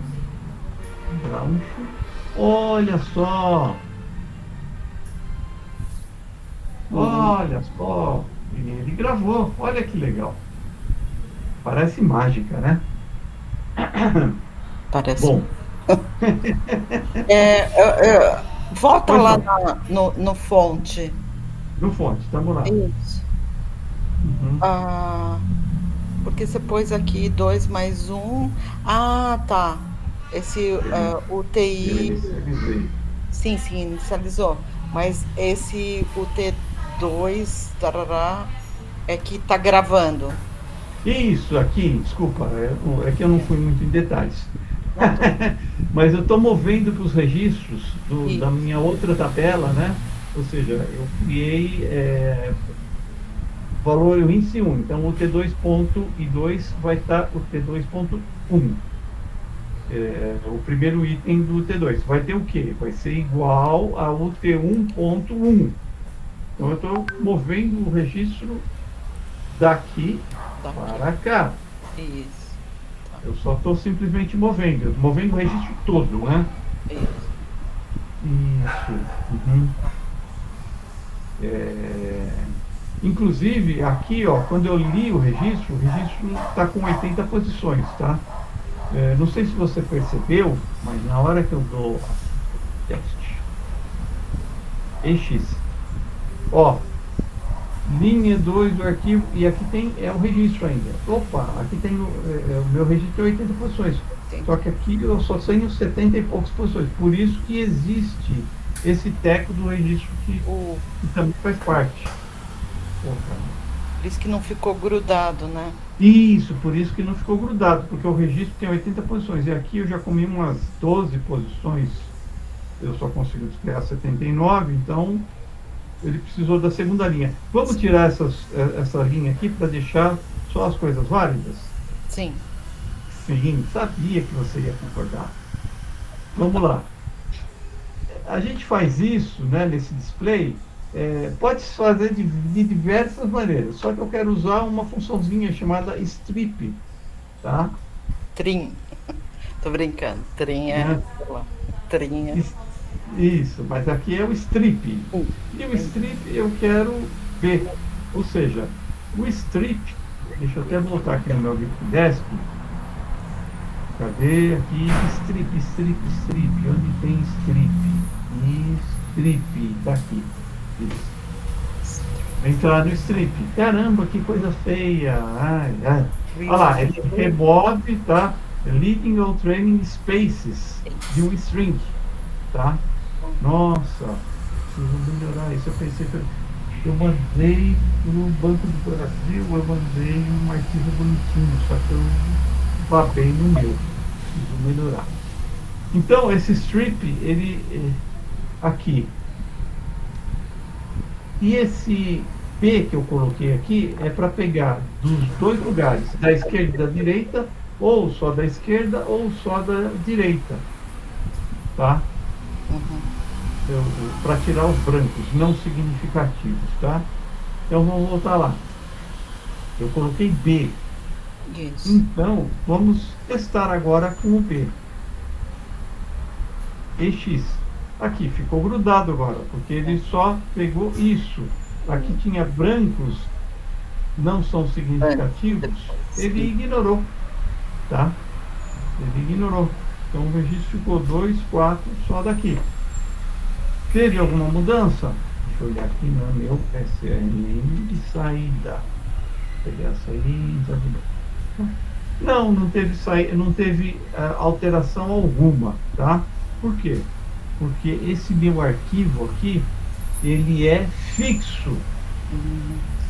branch. Olha só! Olha só! Ele gravou. Olha que legal. Parece mágica, né? Parece. Bom. Volta Pois lá não. no fonte. No fonte, estamos lá. Isso. Uhum. Porque você pôs aqui 2 mais 1. Ah, tá. Esse Eu UTI. inicializei. Sim, inicializou. Mas esse UT2 tarará, é que está gravando. Isso aqui, desculpa, é que eu não fui muito em detalhes. Mas eu estou movendo para os registros da minha outra tabela, né? Ou seja, eu criei valor índice 1. Então o T2.I2 vai estar o T2.1. O primeiro item do T2. Vai ter o quê? Vai ser igual ao T1.1. Então eu estou movendo o registro daqui Daqui. para cá. Isso. Eu só estou simplesmente movendo o registro todo, né? Isso. Isso. Uhum. Inclusive, aqui, ó, quando eu li o registro está com 80 posições, tá? Não sei se você percebeu, mas na hora que eu dou teste, EX, ó, linha 2 do arquivo, e aqui tem o registro ainda. Opa, aqui tem o meu registro tem 80 posições. Só que aqui eu só tenho 70 e poucas posições. Por isso que existe esse teco do registro que também faz parte. Opa. Por isso que não ficou grudado, né? Isso, por isso que não ficou grudado, porque o registro tem 80 posições. E aqui eu já comi umas 12 posições. Eu só consigo descriar 79, então ele precisou da segunda linha. Vamos tirar essa linha aqui para deixar só as coisas válidas? Sim. Sim, sabia que você ia concordar. Vamos lá. A gente faz isso, né, nesse display, pode se fazer de diversas maneiras, só que eu quero usar uma funçãozinha chamada strip, tá? Trim. Tô brincando. Trim Né? sei lá. Trim Isso, mas aqui é o strip. E o strip eu quero ver. Ou seja, o strip, deixa eu até voltar aqui no meu Desk. Cadê aqui? Strip. Onde tem strip? Strip, tá aqui. Isso. Entrar no strip. Caramba, que coisa feia. Ai. Olha lá, ele remove, tá? Leading ou training spaces de um string, tá? Nossa, preciso melhorar isso. Eu pensei que eu mandei no Banco do Brasil, eu mandei um arquivo bonitinho, só que eu babei no meu. Preciso melhorar. Então, esse strip, ele aqui. E esse P que eu coloquei aqui é para pegar dos dois lugares, da esquerda e da direita, ou só da esquerda ou só da direita. Tá? Para tirar os brancos não significativos, tá? Então vamos voltar lá. Eu coloquei B. Isso. Então vamos testar agora com o B. EX. Aqui ficou grudado agora, porque ele só pegou isso. Aqui tinha brancos, não são significativos. Ele ignorou, tá? Ele ignorou. Então o registro ficou 2, 4 só daqui. Teve alguma mudança? Deixa eu olhar aqui no meu SRM de saída. Pegar a saída. Não teve alteração alguma, tá? Por quê? Porque esse meu arquivo aqui, ele é fixo.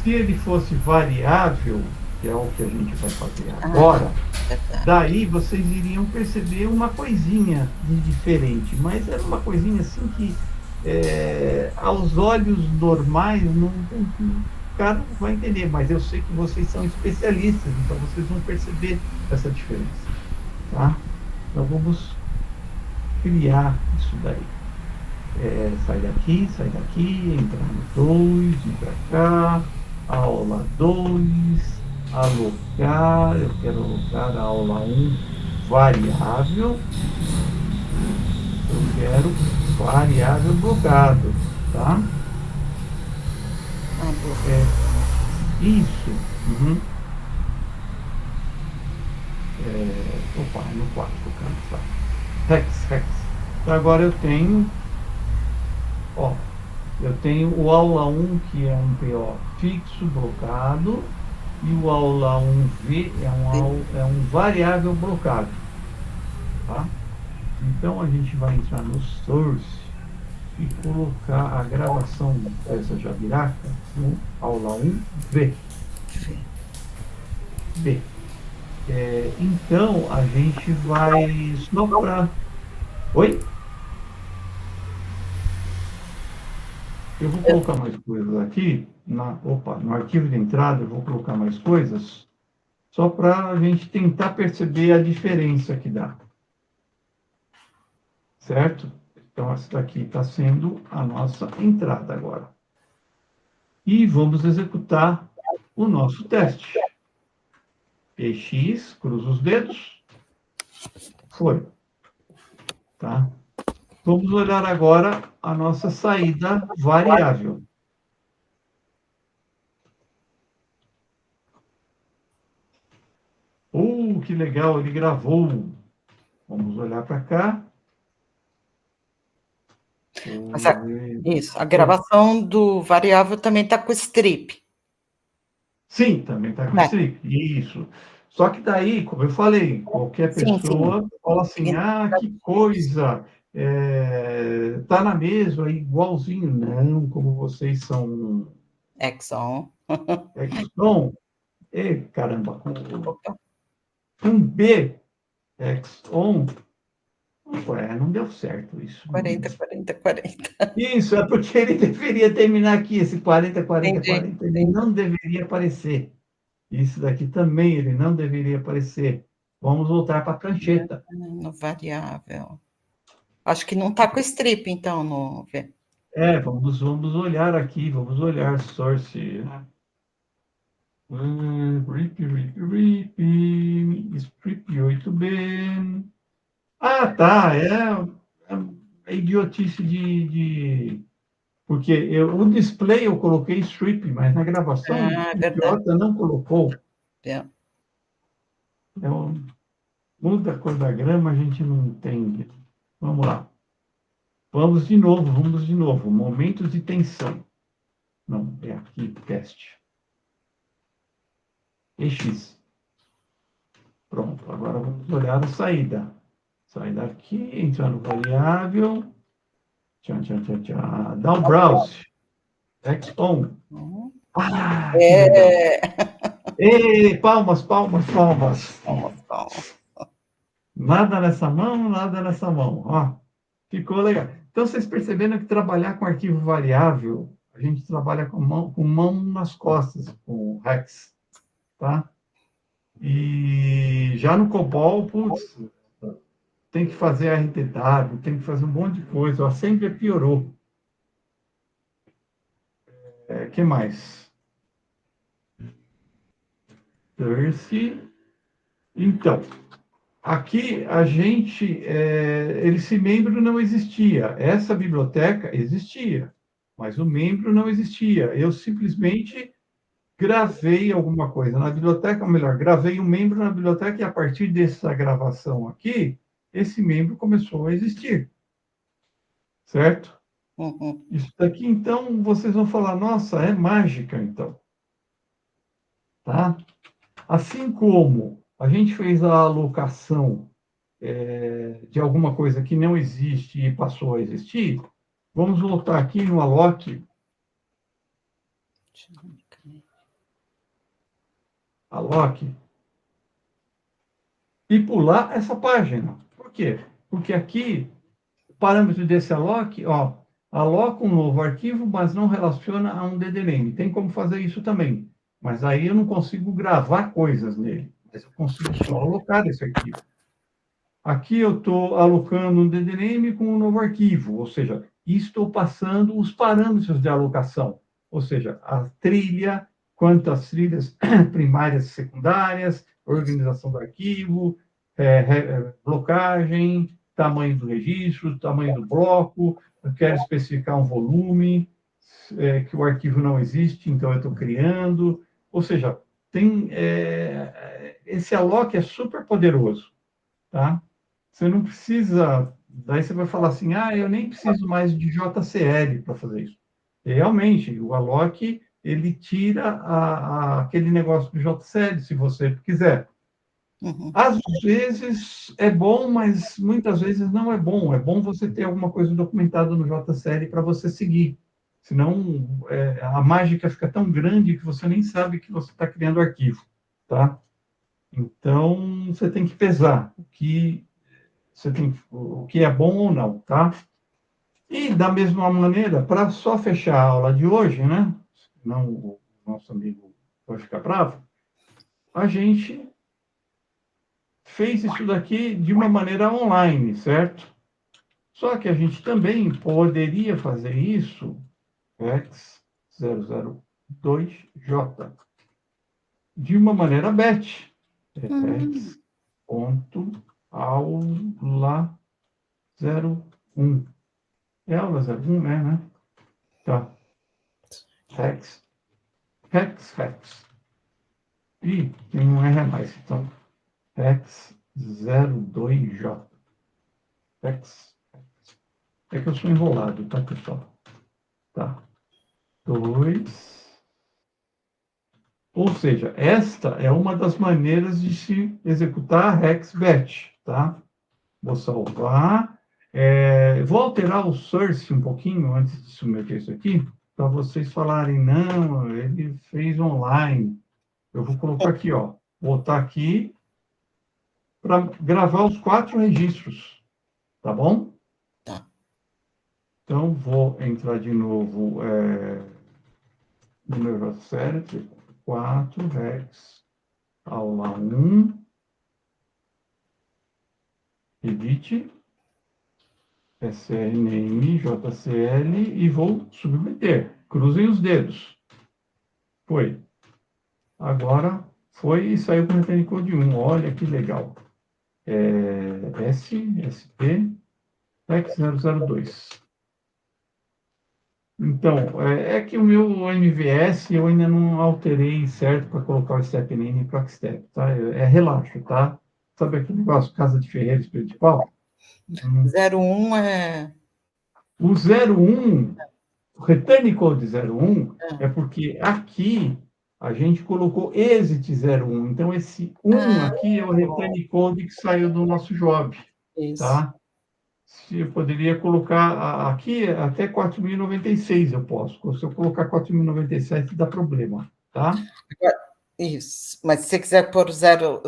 Se ele fosse variável, que é o que a gente vai fazer agora, daí vocês iriam perceber uma coisinha de diferente, mas era uma coisinha assim que aos olhos normais o cara não vai entender, mas eu sei que vocês são especialistas, então vocês vão perceber essa diferença, tá? Então vamos criar isso daí. Sai daqui, entrar no 2, vir para cá, aula 2, alocar, eu quero alocar a aula 1 variável, eu quero variável blocado, tá? Isso. Uhum. Opa, no 4 que eu quero, tá? Rex. Então, agora eu tenho o aula 1, que é um PO fixo, blocado, e o aula 1V é um variável blocado, tá? Então a gente vai entrar no source e colocar a gravação dessa jabiraca no aula 1V. B. Então a gente vai só para... Oi? Eu vou colocar mais coisas aqui. No arquivo de entrada eu vou colocar mais coisas, só para a gente tentar perceber a diferença que dá. Certo? Então, essa daqui está sendo a nossa entrada agora. E vamos executar o nosso teste. PX, cruza os dedos. Foi. Tá? Vamos olhar agora a nossa saída variável. Que legal, ele gravou. Vamos olhar para cá. Mas isso, a gravação do variável também está com strip. Sim, também está com strip. Isso. Só que daí, como eu falei, qualquer pessoa fala assim, que coisa, tá na mesma, igualzinho. Não, como vocês são... Exxon. Exxon. Caramba, com B, Exxon. Não deu certo isso. 40, 40, 40. Isso, é porque ele deveria terminar aqui, esse 40, 40, Entendi, 40, ele não deveria aparecer. Isso daqui também ele não deveria aparecer. Vamos voltar para a prancheta. No variável. Acho que não está com strip, então, no... Vamos olhar aqui, vamos olhar source. Strip 8B. Tá, é idiotice porque o display eu coloquei strip, mas na gravação o idiota não colocou. Muda a cor da grama, a gente não entende. Vamos lá. Vamos de novo. Momentos de tensão. Não, é aqui, teste. EX. Pronto, agora vamos olhar a saída. Saída aqui, entrar no variável. Tchau. Dá um browse. X-on. Palmas. Nada nessa mão. Ó, ficou legal. Então, vocês perceberam que trabalhar com arquivo variável, a gente trabalha com mão nas costas, com Rex, tá? E já no COBOL, putz, tem que fazer RTW, tem que fazer um monte de coisa. Ó, sempre piorou. Que mais? Então, aqui a gente, esse membro não existia. Essa biblioteca existia, mas o membro não existia. Eu simplesmente gravei alguma coisa na biblioteca, ou melhor, gravei um membro na biblioteca e a partir dessa gravação aqui, esse membro começou a existir. Certo? Isso daqui, então, vocês vão falar, nossa, é mágica, então. Tá? Assim como a gente fez a alocação de alguma coisa que não existe e passou a existir, vamos voltar aqui no alloc. E pular essa página. Por quê? Porque aqui, o parâmetro desse alloc, aloca um novo arquivo, mas não relaciona a um DDName. Tem como fazer isso também. Mas aí eu não consigo gravar coisas nele. Mas eu consigo só alocar esse arquivo. Aqui eu estou alocando um DDName com um novo arquivo, ou seja, estou passando os parâmetros de alocação, ou seja, a trilha, quantas trilhas primárias e secundárias, organização do arquivo, blocagem, tamanho do registro, tamanho do bloco, eu quero especificar um volume, que o arquivo não existe, então eu estou criando, ou seja, esse alloc é super poderoso, tá? Você não precisa... Daí você vai falar assim, eu nem preciso mais de JCL para fazer isso. E realmente, o alloc, ele tira aquele negócio do JCL, se você quiser. Às vezes é bom, mas muitas vezes não é bom. É bom você ter alguma coisa documentada no JCL para você seguir. Senão, a mágica fica tão grande que você nem sabe que você está criando arquivo, tá? Então, você tem que pesar o que é bom ou não, tá? E, da mesma maneira, para só fechar a aula de hoje, né? Senão o nosso amigo vai ficar bravo, a gente fez isso daqui de uma maneira online, certo? Só que a gente também poderia fazer isso, X002J. de uma maneira batch. Hum. Aula 01. É aula 01, né? Tá. Hex. Ih, tem um R a mais. Então, Hex 02J. Hex. É que eu sou enrolado, tá, pessoal? Tá. 2. Ou seja, esta é uma das maneiras de se executar Hex batch, tá? Vou salvar. Vou alterar o source um pouquinho antes de submeter isso aqui, para vocês falarem, não, ele fez online. Eu vou colocar aqui, ó. Vou botar aqui para gravar os 4 registros, tá bom? Tá. Então, vou entrar de novo no meu set, 4, Hex, aula 1, edit, srname, jcl e vou submeter. Cruzem os dedos. Foi. Agora foi e saiu com o return code 1. Olha que legal. SP, PEX002. Então, que o meu MVS eu ainda não alterei certo para colocar o step name e proc step, tá? Relaxo, tá? Sabe aquele negócio, casa de ferreiro, espelho de pau? 01 é. O 01, o return code 01, é porque aqui a gente colocou exit 01. Então, esse 1 aqui é o return code que saiu do nosso job, Isso. tá? Se eu poderia colocar aqui até 4.096 eu posso. Se eu colocar 4.097 dá problema, tá? Isso. Mas se você quiser pôr 0000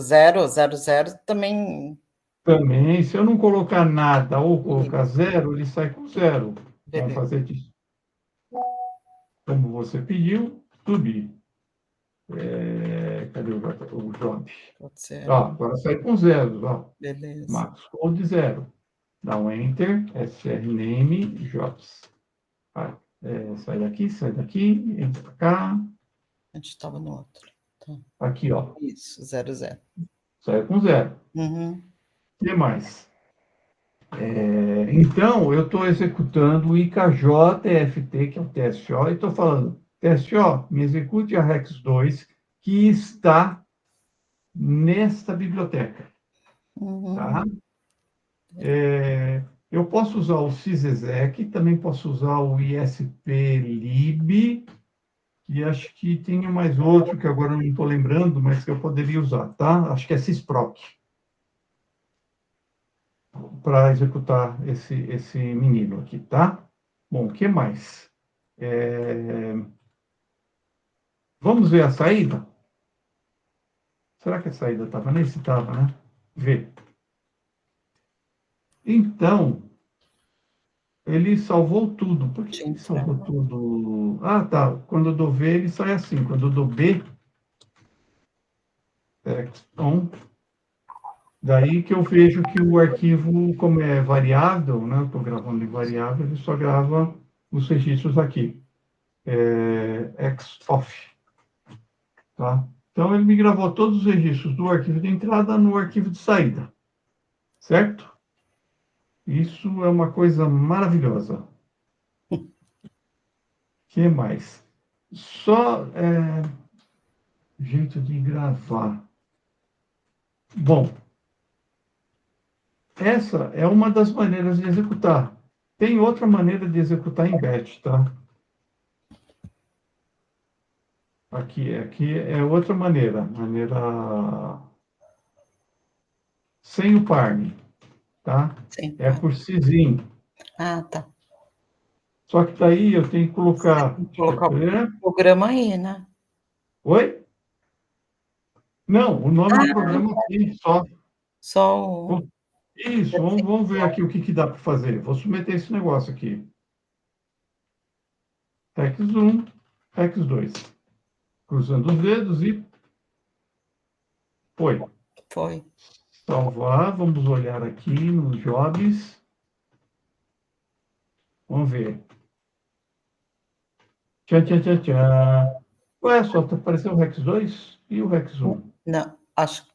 também. Também, se eu não colocar nada ou colocar 0, ele sai com 0. Vamos fazer disso. Como você pediu, subir. Cadê o job? Pode ser. Agora sai com 0. Beleza. Max code 0. Dá um enter, srname, jobs. Sai daqui, entra para cá. A gente estava no outro. Tá. Aqui, ó. Isso, 00. Sai com 0. Uhum. O que mais? Então, eu estou executando o IKJ-EFT, que é o TSO, e estou falando, TSO, me execute a Rex 2, que está nesta biblioteca. Tá? Eu posso usar o sysexec, também posso usar o isplib, e acho que tem mais outro que agora não estou lembrando, mas que eu poderia usar, tá? Acho que é sysproc, para executar esse menino aqui, tá? Bom, o que mais? Vamos ver a saída? Será que a saída estava nesse? Estava, né? Vê. Então, ele salvou tudo. Por que ele salvou tudo? Ah, tá. Quando eu dou V, ele sai assim. Quando eu dou B, então, daí que eu vejo que o arquivo, como é variável, né? Eu estou gravando em variável, ele só grava os registros aqui. Xoff. Tá? Então, ele me gravou todos os registros do arquivo de entrada no arquivo de saída. Certo? Isso é uma coisa maravilhosa. O que mais? Só jeito de gravar. Bom, essa é uma das maneiras de executar. Tem outra maneira de executar em batch, tá? Aqui é outra maneira. Maneira sem o parme, tá? Por sysin. Ah, tá. Só que daí eu tenho que colocar... Tem que colocar o programa aí, né? Oi? Não, o nome do programa aqui, só. Só o... Isso, vamos ver aqui o que dá para fazer. Vou submeter esse negócio aqui. Hex 1, Hex 2. Cruzando os dedos e... Foi. Salvar, vamos olhar aqui nos jobs. Vamos ver. Tchan, tchan, tchan, tchan. Ué, só apareceu o Rex 2 e o Rex 1. Não, acho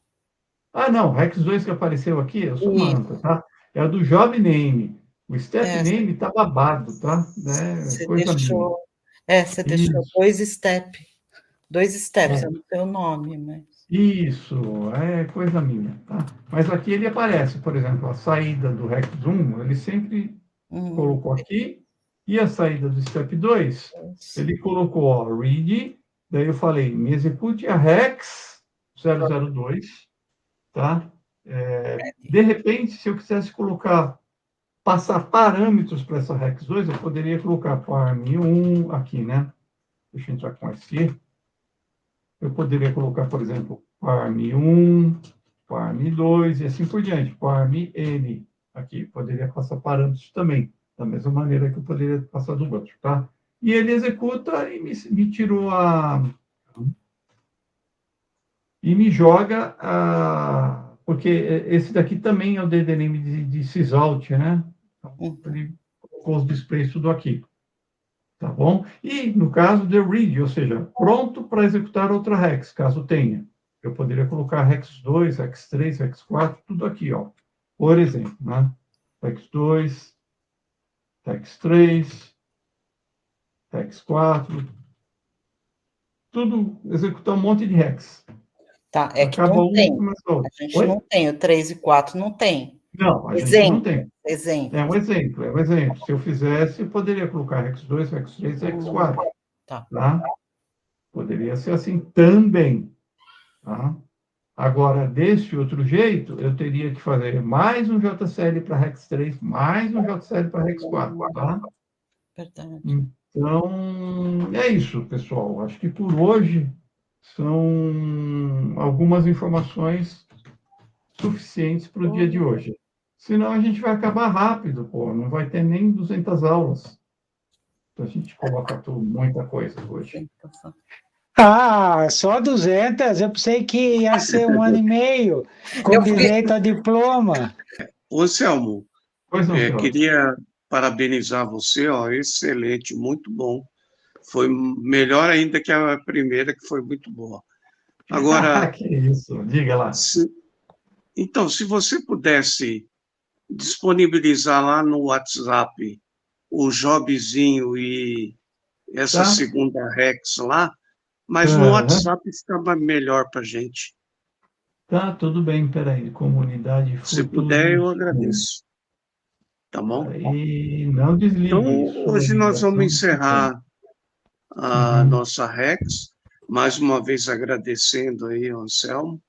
Ah, não, o Rex 2 que apareceu aqui, eu sou que manta, tá? É o do Job Name. O Step é, Name tá babado, tá? É você coisa minha. deixou. Você deixou Isso, dois step. Dois steps, é, eu não sei o nome, mas. isso, é coisa minha, tá? Mas aqui ele aparece, por exemplo, a saída do Rex 1, ele sempre Hum, colocou aqui, e a saída do Step 2, ele colocou, ó, read, daí eu falei, me execute a Rex 002, tá? De repente, se eu quisesse colocar, passar parâmetros para essa Rex 2, eu poderia colocar parm1 aqui, né? Deixa eu entrar com SC. Eu poderia colocar, por exemplo, parm1, parm2 e assim por diante, parm-n aqui. Poderia passar parâmetros também, da mesma maneira que eu poderia passar do outro, tá? E ele executa e me tirou a... E me joga a... Porque esse daqui também é o DDName de Sysalt, né? Então, uhum. ele colocou os displays tudo aqui, tá bom? E, no caso, the read, ou seja, pronto para executar outra hex, caso tenha. Eu poderia colocar hex 2, hex 3, hex 4, tudo aqui, ó. Por exemplo, né? Hex 2, hex 3, hex 4, tudo, executar um monte de hex. Tá, é que Acaba não um, tem. começa A outro. gente não Oi? tem, o 3 e 4 não tem. Não, a gente não Exemplo, tem. É exemplo. um exemplo, é um exemplo. Se eu fizesse, eu poderia colocar hex 2, hex 3, hex 4, Tá. tá? Poderia ser assim também, tá? Agora, desse outro jeito, eu teria que fazer mais um JCL para Rex 3, mais um JCL para Rex 4, tá? Verdade. Então, é isso, pessoal. Acho que por hoje são algumas informações suficientes para o dia de hoje. Senão a gente vai acabar rápido, pô. Não vai ter nem 200 aulas. A gente coloca tudo, muita coisa hoje. Ah, só 200? Eu pensei que ia ser 1 ano e meio, com Eu fiquei. direito a diploma. Ô, Anselmo, Pois não, senhor. queria parabenizar você, ó, excelente, muito bom. Foi melhor ainda que a primeira, que foi muito boa. Agora, Que isso, diga lá. então, se você pudesse disponibilizar lá no WhatsApp o jobzinho e essa Tá? segunda Rex lá, mas no Aham. WhatsApp ficava melhor para a gente. Tá, tudo bem, peraí. Comunidade Se puder, eu Futuros. agradeço. Tá bom? Aí, não Então, desligue sua hoje nós vamos ligação do sistema. encerrar a Uhum. nossa Rex, mais uma vez agradecendo aí ao Anselmo.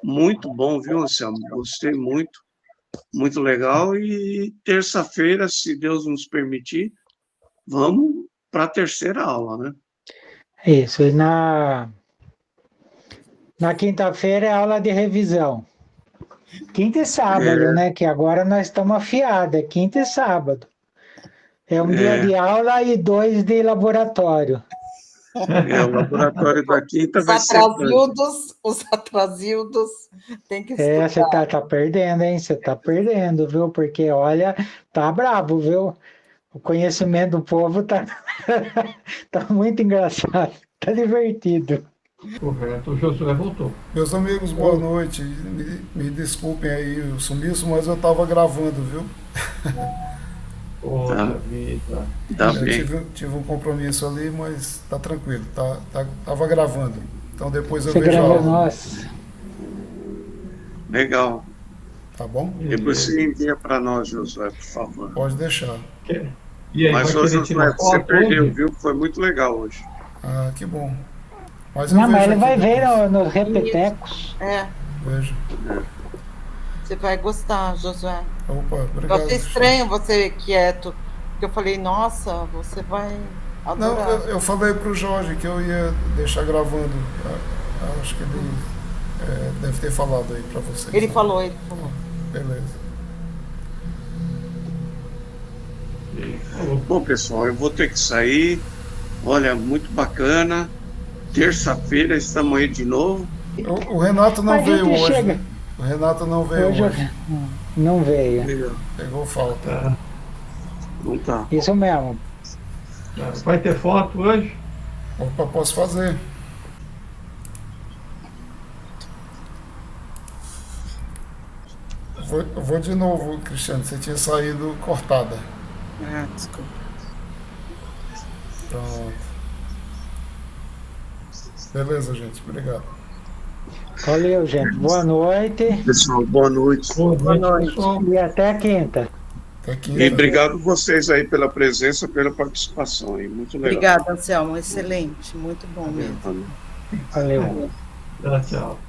Muito bom, viu, Anselmo? Gostei muito, muito legal. E terça-feira, se Deus nos permitir, vamos para a terceira aula, né? Isso, e na quinta-feira é aula de revisão. Quinta e sábado, né? Que agora nós estamos afiados, é quinta e sábado. É um dia É, de aula e 2 de laboratório. o laboratório da quinta Os vai ser punk. atrasildos têm que Você estudar. tá perdendo, hein? Você tá perdendo, viu? Porque, olha, tá bravo, viu? O conhecimento do povo tá, tá muito engraçado, tá divertido. Correto. O Josué voltou. Meus amigos, boa noite. Me desculpem aí o sumiço, mas eu estava gravando, viu? Poxa Tá, vida. tá Eu bem. tive um compromisso ali, mas tá tranquilo, tava gravando. Então depois eu Você vejo a gravou, aula, nossa. Legal. tá bom? Depois Beleza. você envia para nós, Josué, por favor. Pode deixar. E aí, Mas vai hoje, querer tirar Josué, você foto perdeu, hoje? viu? Foi muito legal hoje. Ah, que bom. Mas eu Não, mas vejo ele aqui vai ver depois. nos repetecos. Vejo. Você vai gostar, Josué. Opa, Eu obrigado. achei estranho você quieto, porque eu falei, nossa, você vai Não, adorar. eu falei pro Jorge que eu ia deixar gravando. Acho que ele deve ter falado aí para vocês. Ele né? falou, ele falou. Beleza. Bom, pessoal, eu vou ter que sair. Olha, muito bacana. Terça-feira estamos aí de novo. O Renato não A veio gente hoje, chega. né? O Renato não veio Hoje hoje. não veio. Pegou falta. Tá. Não tá. Isso mesmo. Vai ter foto hoje? Opa, posso fazer. vou de novo, Cristiano. Você tinha saído cortada. Ah, desculpa. Pronto. Beleza, gente. Obrigado. Valeu, gente. Boa noite Pessoal, boa noite. Boa noite, pessoal. e até quinta. Até quinta. E obrigado vocês aí pela presença, pela participação aí. Muito legal. Obrigada, Anselmo. Excelente. Muito bom mesmo. Valeu. Valeu. Tchau, tchau.